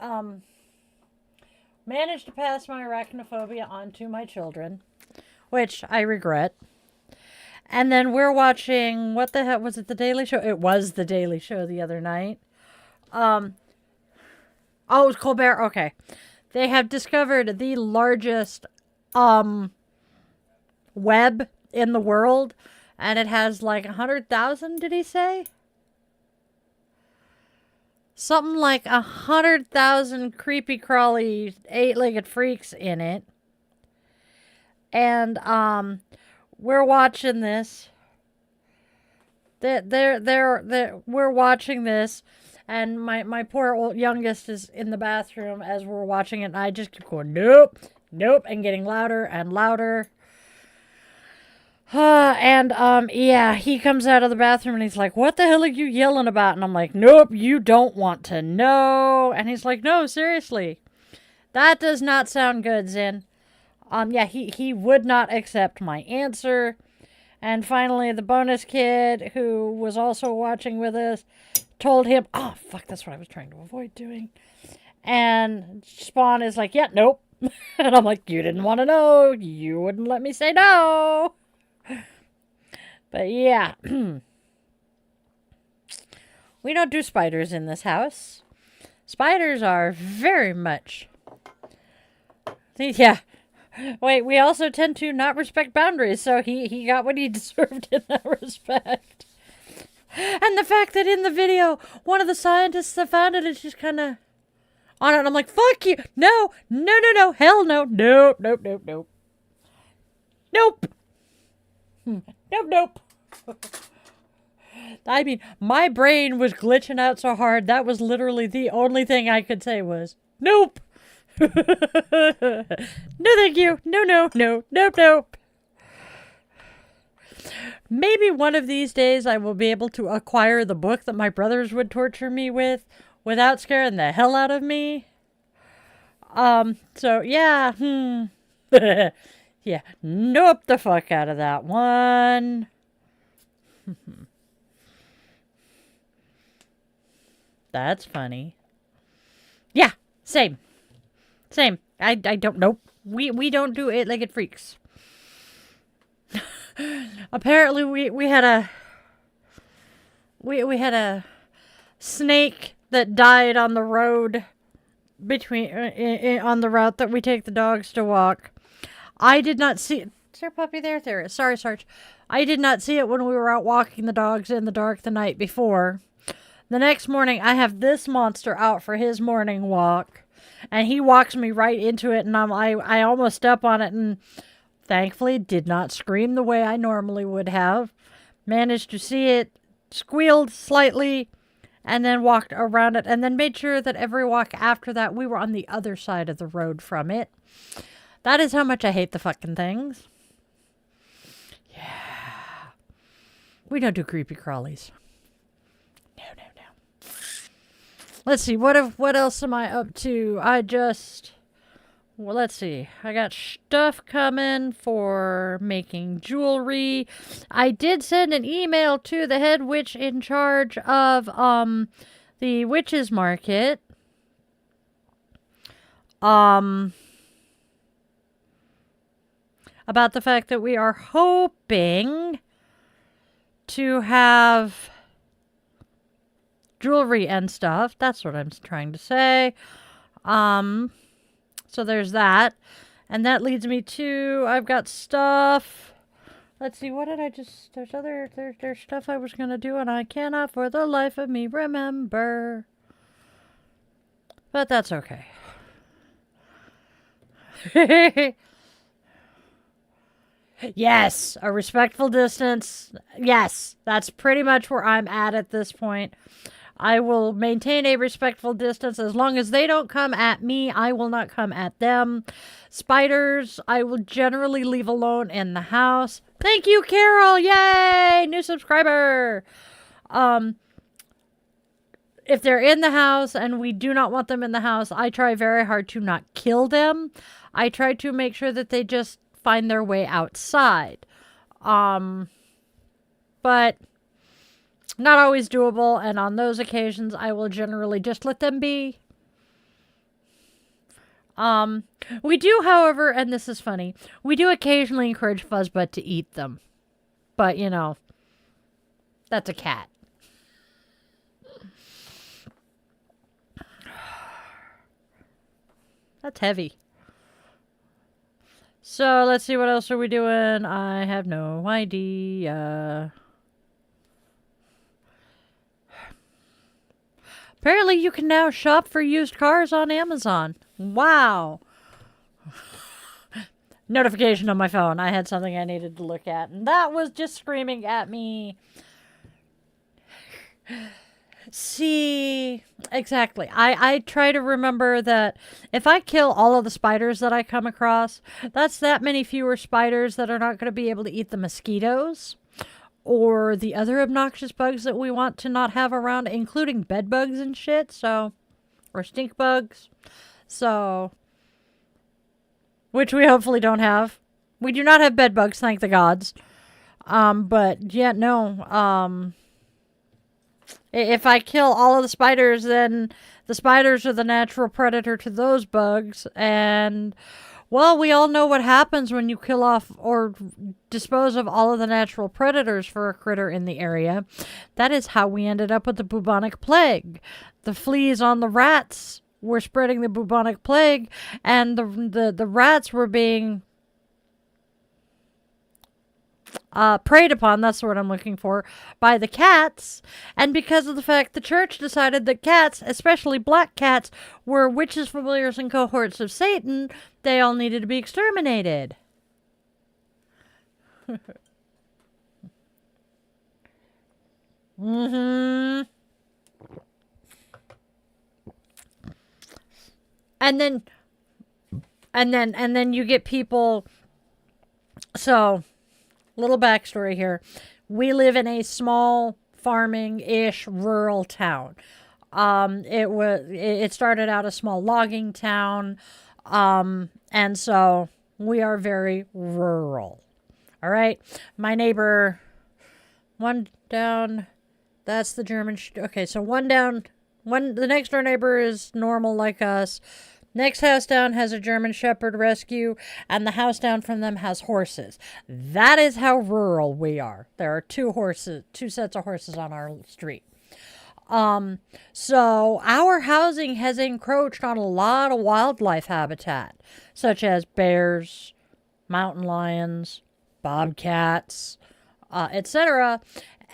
managed to pass my arachnophobia on to my children, which I regret. And then we're watching, what the heck, was it the Daily Show? It was the Daily Show the other night. Oh, it was Colbert, okay. They have discovered the largest web in the world, and it has like 100,000, did he say? Something like 100,000 creepy crawly 8-legged freaks in it. And we're watching this. We're watching this, and my poor old youngest is in the bathroom as we're watching it, and I just keep going, nope, nope, and getting louder and louder. Yeah, he comes out of the bathroom and he's like, what the hell are you yelling about? And I'm like, nope, you don't want to know. And he's like, no, seriously. That does not sound good, Zen. Yeah, he would not accept my answer. And finally, the bonus kid, who was also watching with us, told him, oh, fuck, that's what I was trying to avoid doing. And Spawn is like, yeah, nope. And I'm like, you didn't want to know. You wouldn't let me say no. But yeah, we don't do spiders in this house. Spiders are very much... Yeah. Wait, we also tend to not respect boundaries, so he got what he deserved in that respect. And the fact that in the video, one of the scientists that found it is just kind of on it, and I'm like, fuck you! No, no, no, no, hell no, nope, nope, nope, nope. Nope! Nope, nope. I mean, my brain was glitching out so hard, that was literally the only thing I could say was, nope. No, thank you. No, no, no, nope, nope. Maybe one of these days I will be able to acquire the book that my brothers would torture me with without scaring the hell out of me. So, yeah, yeah, nope the fuck out of that one. That's funny. Yeah, same. Same. I don't, nope. We don't do 8-legged freaks. Apparently we had a we had a snake that died on the road between on the route that we take the dogs to walk. I did not see it. Is there a puppy there? There is. Sorry, Sarge. I did not see it when we were out walking the dogs in the dark the night before. The next morning, I have this monster out for his morning walk, and he walks me right into it, and I almost step on it, and thankfully did not scream the way I normally would have. Managed to see it, squealed slightly, and then walked around it, and then made sure that every walk after that, we were on the other side of the road from it. That is how much I hate the fucking things. Yeah. We don't do creepy crawlies. No, no, no. Let's see, what else am I up to? Well, let's see. I got stuff coming for making jewelry. I did send an email to the head witch in charge of the witches market. About the fact that we are hoping to have jewelry and stuff. That's what I'm trying to say. So there's that. And that leads me to, I've got stuff. Let's see, what did I just, there's stuff I was going to do and I cannot for the life of me remember. But that's okay. Yes, a respectful distance. Yes, that's pretty much where I'm at this point. I will maintain a respectful distance. As long as they don't come at me, I will not come at them. Spiders, I will generally leave alone in the house. Thank you, Carol. Yay! New subscriber. If they're in the house and we do not want them in the house, I try very hard to not kill them. I try to make sure that they just find their way outside. But not always doable, and on those occasions, I will generally just let them be. We do, however, and this is funny, we do occasionally encourage Fuzzbutt to eat them. But, that's a cat. That's heavy. So let's see, what else are we doing? I have no idea. Apparently you can now shop for used cars on Amazon. Wow. Notification on my phone. I had something I needed to look at, and that was just screaming at me. See, exactly. I try to remember that if I kill all of the spiders that I come across, that's that many fewer spiders that are not going to be able to eat the mosquitoes or the other obnoxious bugs that we want to not have around, including bed bugs and shit, so, or stink bugs. So, which we hopefully don't have. We do not have bed bugs, thank the gods. But yeah, no, if I kill all of the spiders, then the spiders are the natural predator to those bugs. And, well, we all know what happens when you kill off or dispose of all of the natural predators for a critter in the area. That is how we ended up with the bubonic plague. The fleas on the rats were spreading the bubonic plague, and the rats were being preyed upon, that's the word I'm looking for, by the cats. And because of the fact the church decided that cats, especially black cats, were witches, familiars, and cohorts of Satan, they all needed to be exterminated. Mm-hmm. And then you get people. So, little backstory here. We live in a small farming-ish rural town. It started out a small logging town. And so we are very rural. All right. My neighbor, one down, that's the German. Okay. So one down, the next door neighbor is normal like us. Next house down has a German Shepherd rescue, and the house down from them has horses. That is how rural we are. There are two sets of horses on our street. So our housing has encroached on a lot of wildlife habitat, such as bears, mountain lions, bobcats, etc.,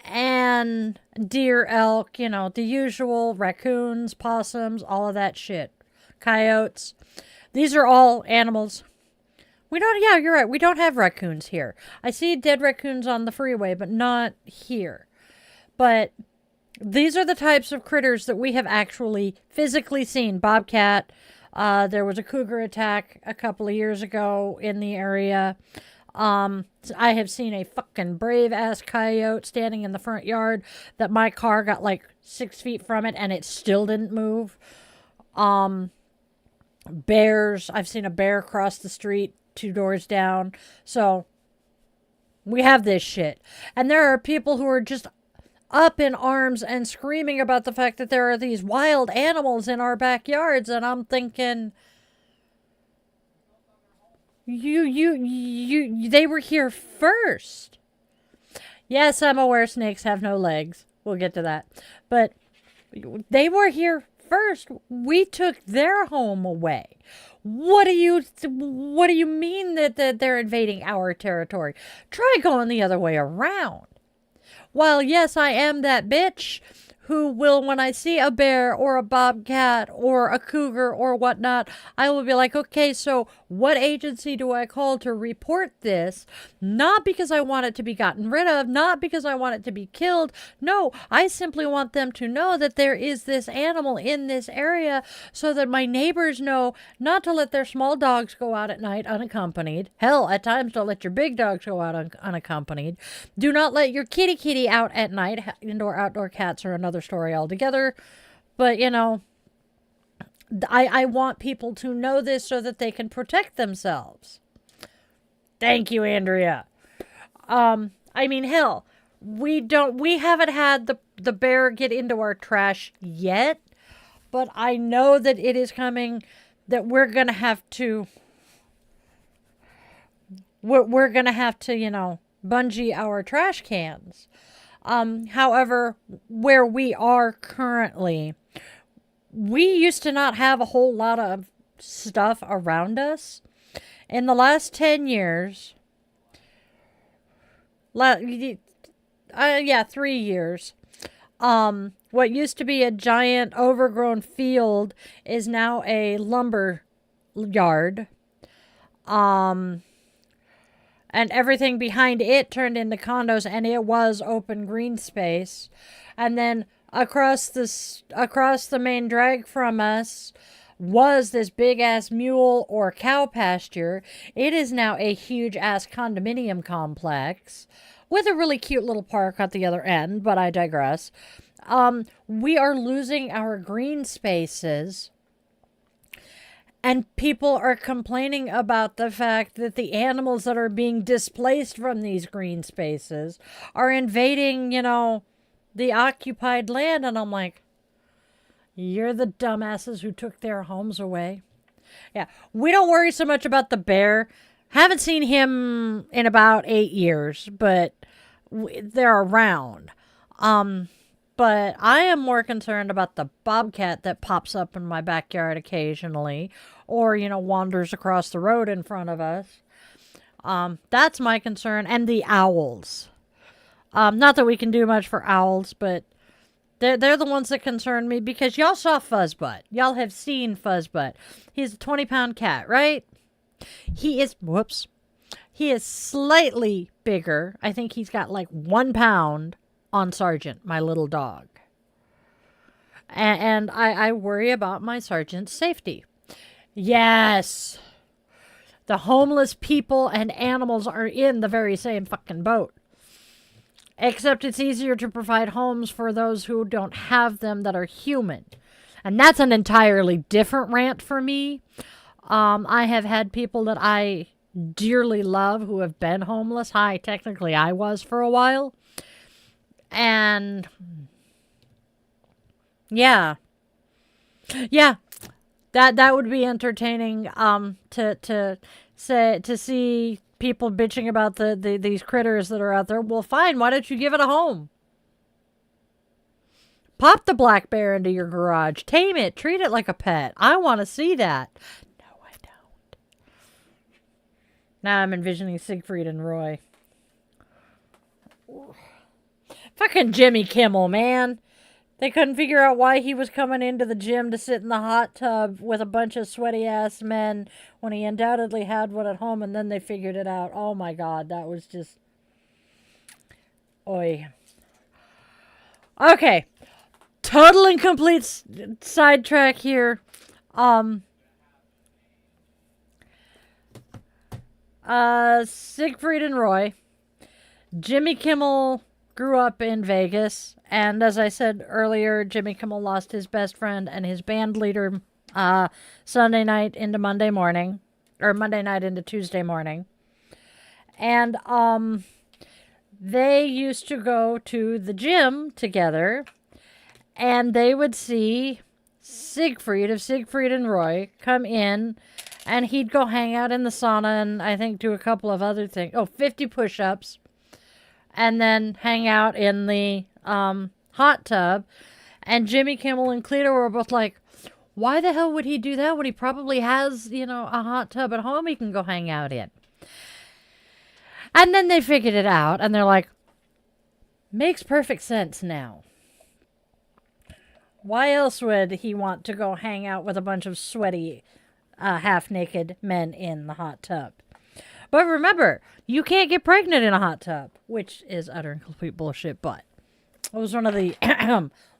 and deer, elk, the usual, raccoons, possums, all of that shit. Coyotes. These are all animals. Yeah, you're right. We don't have raccoons here. I see dead raccoons on the freeway, but not here. But these are the types of critters that we have actually physically seen. Bobcat. There was a cougar attack a couple of years ago in the area. I have seen a fucking brave ass coyote standing in the front yard that my car got like 6 feet from it and it still didn't move. Bears. I've seen a bear cross the street 2 doors down. So we have this shit. And there are people who are just up in arms and screaming about the fact that there are these wild animals in our backyards. And I'm thinking, they were here first. Yes, I'm aware snakes have no legs. We'll get to that. But they were here first. We took their home away. What do you mean that they're invading our territory? Try going the other way around. While yes, I am that bitch who will, when I see a bear or a bobcat or a cougar or whatnot, I will be like, okay, so what agency do I call to report this? Not because I want it to be gotten rid of, not because I want it to be killed. No, I simply want them to know that there is this animal in this area so that my neighbors know not to let their small dogs go out at night unaccompanied. Hell, at times don't let your big dogs go out unaccompanied. Do not let your kitty out at night. Outdoor cats are another story altogether. But, I want people to know this so that they can protect themselves. Thank you, Andrea. Hell, we haven't had the bear get into our trash yet, but I know that it is coming, that we're going to have to, bungee our trash cans. However, where we are currently, we used to not have a whole lot of stuff around us. In the last 10 years, 3 years, what used to be a giant overgrown field is now a lumber yard. And everything behind it turned into condos, and it was open green space. And then across the main drag from us was this big ass mule or cow pasture. It is now a huge ass condominium complex with a really cute little park at the other end, but I digress. We are losing our green spaces. And people are complaining about the fact that the animals that are being displaced from these green spaces are invading, the occupied land. And I'm like, you're the dumbasses who took their homes away. Yeah, we don't worry so much about the bear. Haven't seen him in about 8 years, but they're around. But I am more concerned about the bobcat that pops up in my backyard occasionally or, wanders across the road in front of us. That's my concern. And the owls. Not that we can do much for owls, but they're the ones that concern me because y'all saw Fuzzbutt. Y'all have seen Fuzzbutt. He's a 20-pound cat, right? He is slightly bigger. I think he's got like 1 pound on Sergeant, my little dog. And I worry about my Sergeant's safety. Yes. The homeless people and animals are in the very same fucking boat. Except it's easier to provide homes for those who don't have them that are human. And that's an entirely different rant for me. I have had people that I dearly love who have been homeless. Technically I was for a while. And yeah, that would be entertaining. To see people bitching about these critters that are out there. Well, fine. Why don't you give it a home? Pop the black bear into your garage. Tame it. Treat it like a pet. I want to see that. No, I don't. Now I'm envisioning Siegfried and Roy. Fucking Jimmy Kimmel, man. They couldn't figure out why he was coming into the gym to sit in the hot tub with a bunch of sweaty-ass men when he undoubtedly had one at home, and then they figured it out. Oh, my God. That was just... Oy. Okay. Total and complete sidetrack here. Siegfried and Roy. Jimmy Kimmel grew up in Vegas, and as I said earlier, Jimmy Kimmel lost his best friend and his band leader Sunday night into Monday morning, or Monday night into Tuesday morning. And they used to go to the gym together, and they would see Siegfried of Siegfried and Roy come in, and he'd go hang out in the sauna and I think do a couple of other things. 50 push-ups. And then hang out in the hot tub. And Jimmy Kimmel and Cleto were both like, why the hell would he do that when he probably has, a hot tub at home he can go hang out in? And then they figured it out, and they're like, makes perfect sense now. Why else would he want to go hang out with a bunch of sweaty, half-naked men in the hot tub? But remember, you can't get pregnant in a hot tub, which is utter and complete bullshit, but it was one of the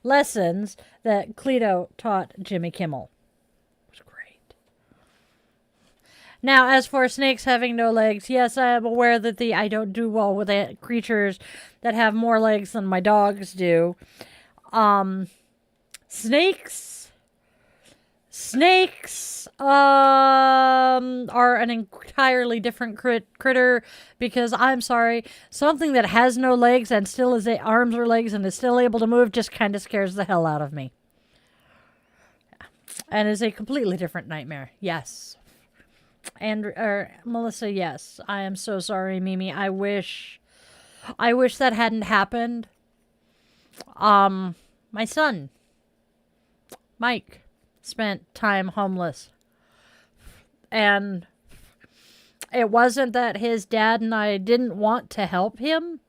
lessons that Cleto taught Jimmy Kimmel. It was great. Now, as for snakes having no legs, yes, I am aware that I don't do well with creatures that have more legs than my dogs do. Snakes are an entirely different critter because, I'm sorry, something that has no legs and still has arms or legs and is still able to move just kind of scares the hell out of me. And is a completely different nightmare. Yes. And Melissa, yes. I am so sorry, Mimi. I wish I wish that hadn't happened. My son, Mike, spent time homeless. And it wasn't that his dad and I didn't want to help him.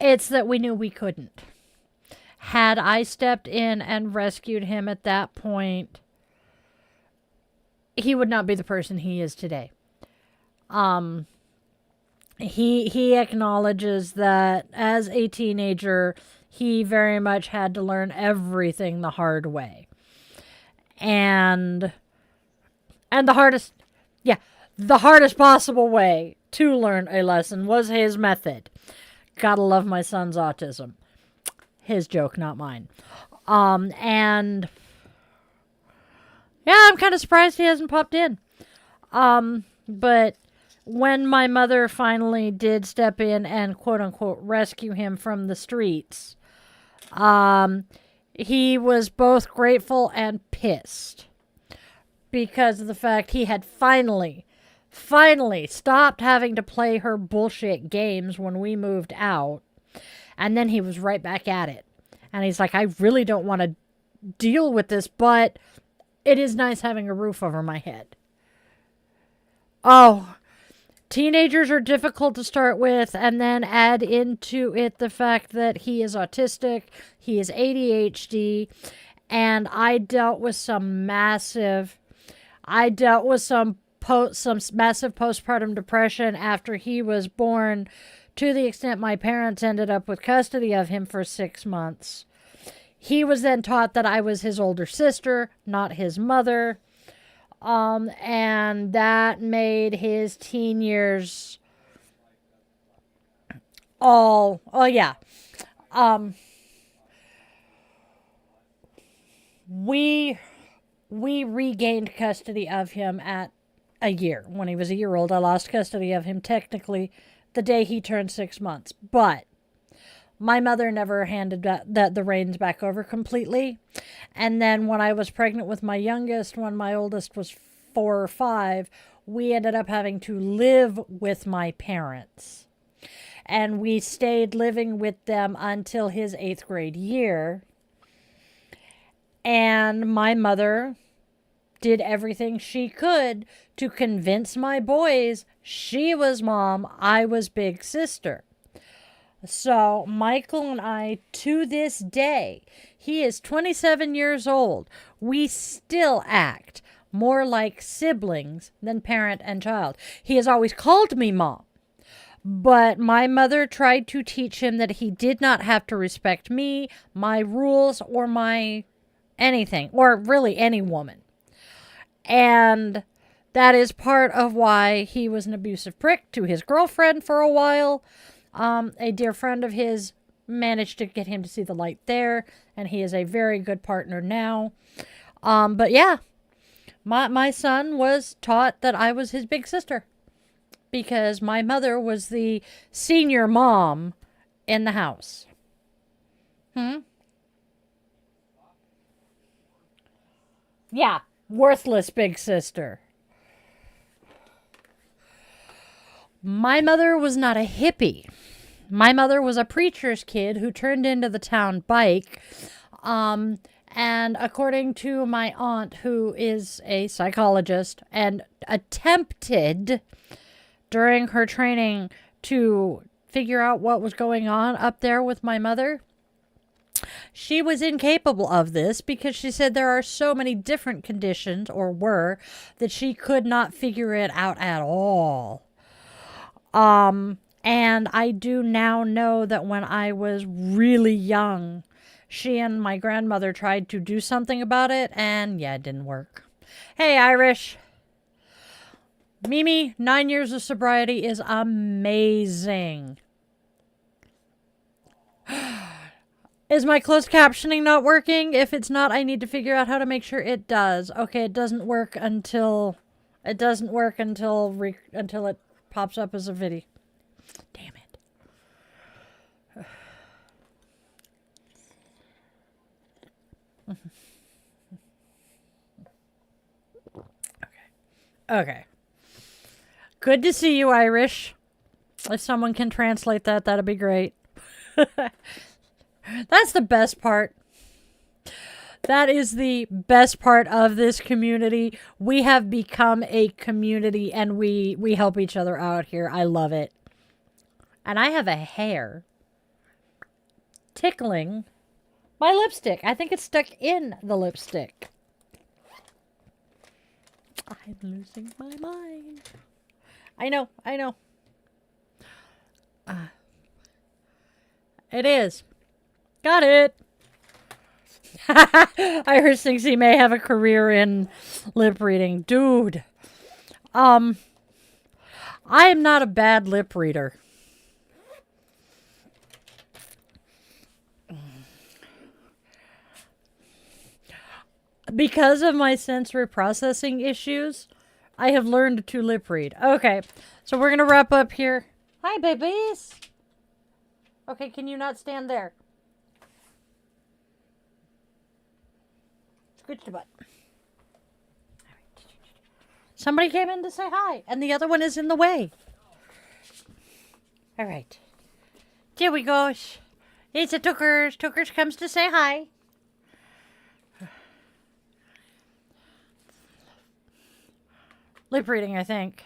It's that we knew we couldn't. Had I stepped in and rescued him at that point, he would not be the person he is today. He acknowledges that as a teenager, he very much had to learn everything the hard way. And the hardest possible way to learn a lesson was his method. Gotta love my son's autism. His joke, not mine. And yeah, I'm kind of surprised he hasn't popped in. But when my mother finally did step in and quote unquote rescue him from the streets, he was both grateful and pissed because of the fact he had finally stopped having to play her bullshit games when we moved out. And then he was right back at it. And he's like, I really don't want to deal with this, but it is nice having a roof over my head. Oh, teenagers are difficult to start with, and then add into it the fact that he is autistic, he is ADHD, and I dealt with some massive massive postpartum depression after he was born, to the extent my parents ended up with custody of him for 6 months. He was then taught that I was his older sister, not his mother. And that made his teen years we regained custody of him at a year. When he was a year old, I lost custody of him technically the day he turned 6 months. But my mother never handed the reins back over completely. And then when I was pregnant with my youngest, when my oldest was 4 or 5, we ended up having to live with my parents. And we stayed living with them until his 8th grade year. And my mother did everything she could to convince my boys she was mom, I was big sister. So Michael and I, to this day, he is 27 years old. We still act more like siblings than parent and child. He has always called me mom. But my mother tried to teach him that he did not have to respect me, my rules, or my anything, or really any woman. And that is part of why he was an abusive prick to his girlfriend for a while. A dear friend of his managed to get him to see the light there, and he is a very good partner now. But yeah, my son was taught that I was his big sister because my mother was the senior mom in the house. Yeah, worthless big sister. My mother was not a hippie. My mother was a preacher's kid who turned into the town bike. And according to my aunt, who is a psychologist and attempted during her training to figure out what was going on up there with my mother, she was incapable of this because she said there are so many different conditions, or were, that she could not figure it out at all. And I do now know that when I was really young, she and my grandmother tried to do something about it, and yeah, it didn't work. Hey, Irish. Mimi, 9 years of sobriety is amazing. Is my closed captioning not working? If it's not, I need to figure out how to make sure it does. Okay, it doesn't work until it pops up as a video. Damn it. Okay. Good to see you, Irish. If someone can translate that, that'd be great. That's the best part. That is the best part of this community. We have become a community and we help each other out here. I love it. And I have a hair tickling my lipstick. I think it's stuck in the lipstick. I'm losing my mind. I know. It is. Got it. I heard Sixie may have a career in lip reading. Dude. I am not a bad lip reader. Because of my sensory processing issues, I have learned to lip read. Okay, so we're going to wrap up here. Hi, babies. Okay, can you not stand there? Scooch the butt. Somebody came in to say hi, and the other one is in the way. All right. There we go. It's a Tookers. Tookers comes to say hi. Lip reading, I think.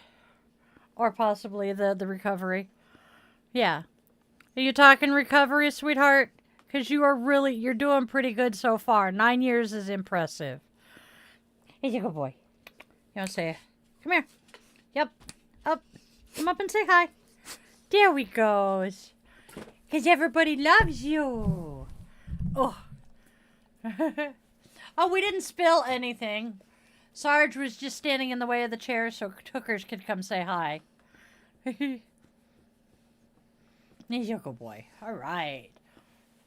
Or possibly the recovery. Yeah. Are you talking recovery, sweetheart? Because you're doing pretty good so far. 9 years is impressive. He's a good boy. You want to say, come here. Yep. Up. Come up and say hi. There we go. Because everybody loves you. Oh. Oh, we didn't spill anything. Sarge was just standing in the way of the chair so Tookers could come say hi. He's a good boy. All right.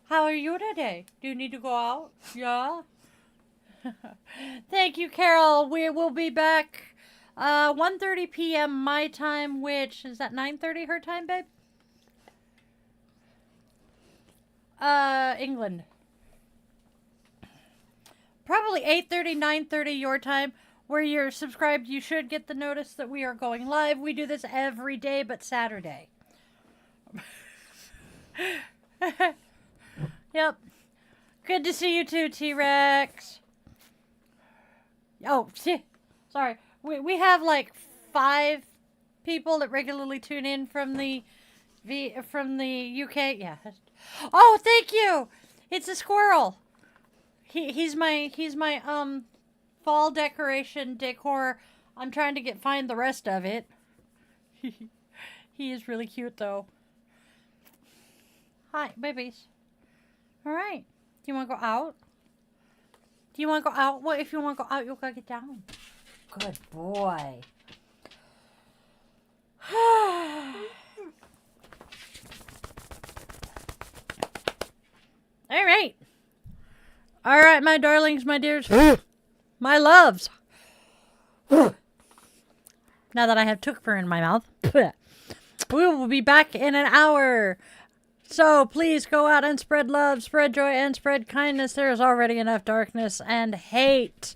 How are you today? Do you need to go out? Yeah? Thank you, Carol. We will be back 1:30 p.m. my time, which is that 9:30 her time, babe? England. Probably 8:30, 9:30 your time. Where you're subscribed, you should get the notice that we are going live. We do this every day but Saturday. Yep. Good to see you too, T-Rex. Oh, sorry. We have like 5 people that regularly tune in from the UK. Yeah. Oh, thank you. It's a squirrel. He's my fall decoration decor. I'm trying to find the rest of it. He is really cute though. Hi, babies. All right. Do you want to go out? Do you want to go out? Well, if you want to go out, you'll gotta get down. Good boy. All right. All right, my darlings, my dears, my loves. Now that I have Tookper in my mouth, we will be back in an hour. So please go out and spread love, spread joy, and spread kindness. There is already enough darkness and hate.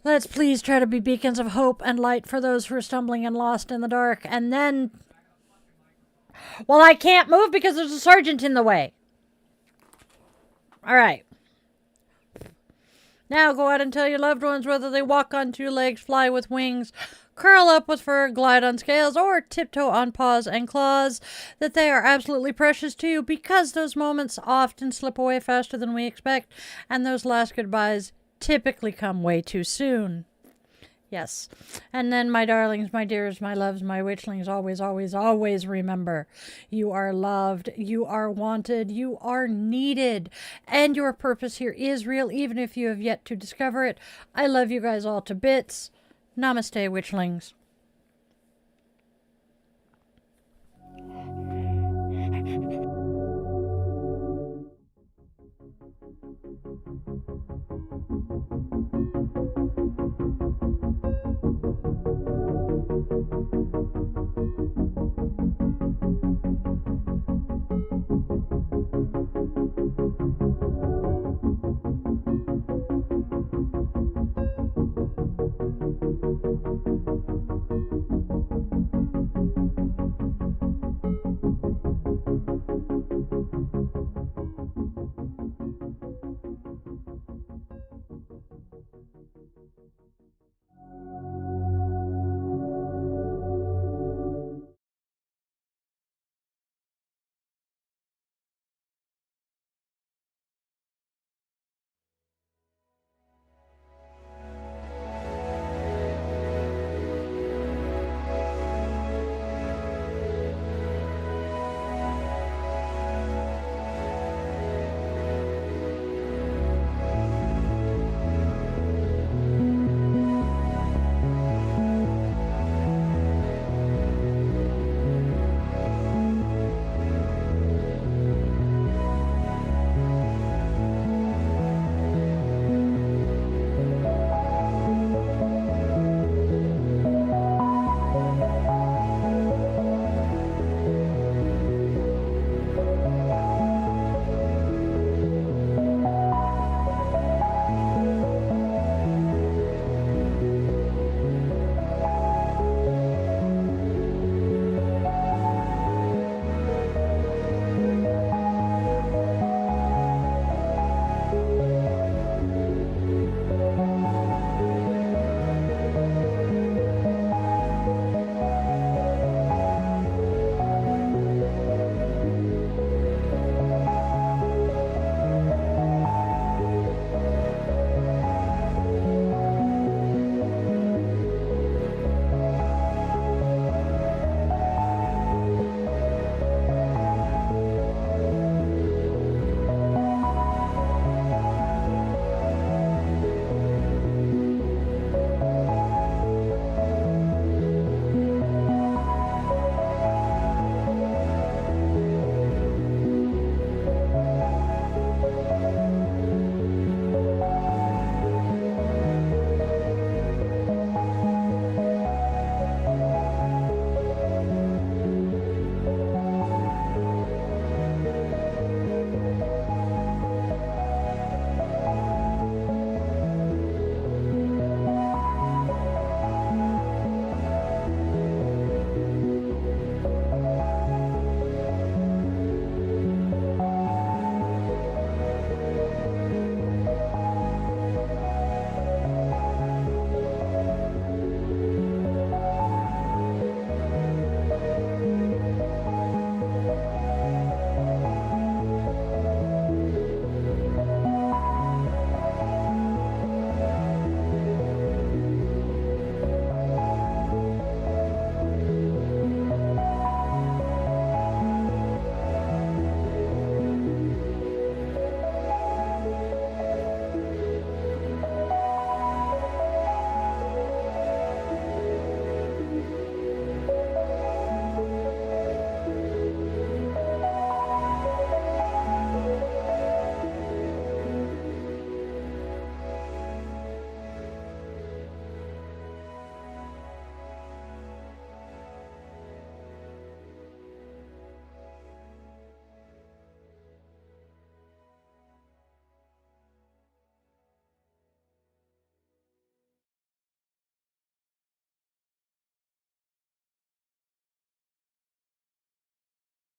Let's please try to be beacons of hope and light for those who are stumbling and lost in the dark. And then, well, I can't move because there's a sergeant in the way. All right. Now go out and tell your loved ones, whether they walk on 2 legs, fly with wings, curl up with fur, glide on scales, or tiptoe on paws and claws, that they are absolutely precious to you, because those moments often slip away faster than we expect, and those last goodbyes typically come way too soon. Yes. And then, my darlings, my dears, my loves, my witchlings, always, always, always remember, you are loved, you are wanted, you are needed, and your purpose here is real, even if you have yet to discover it. I love you guys all to bits. Namaste, witchlings.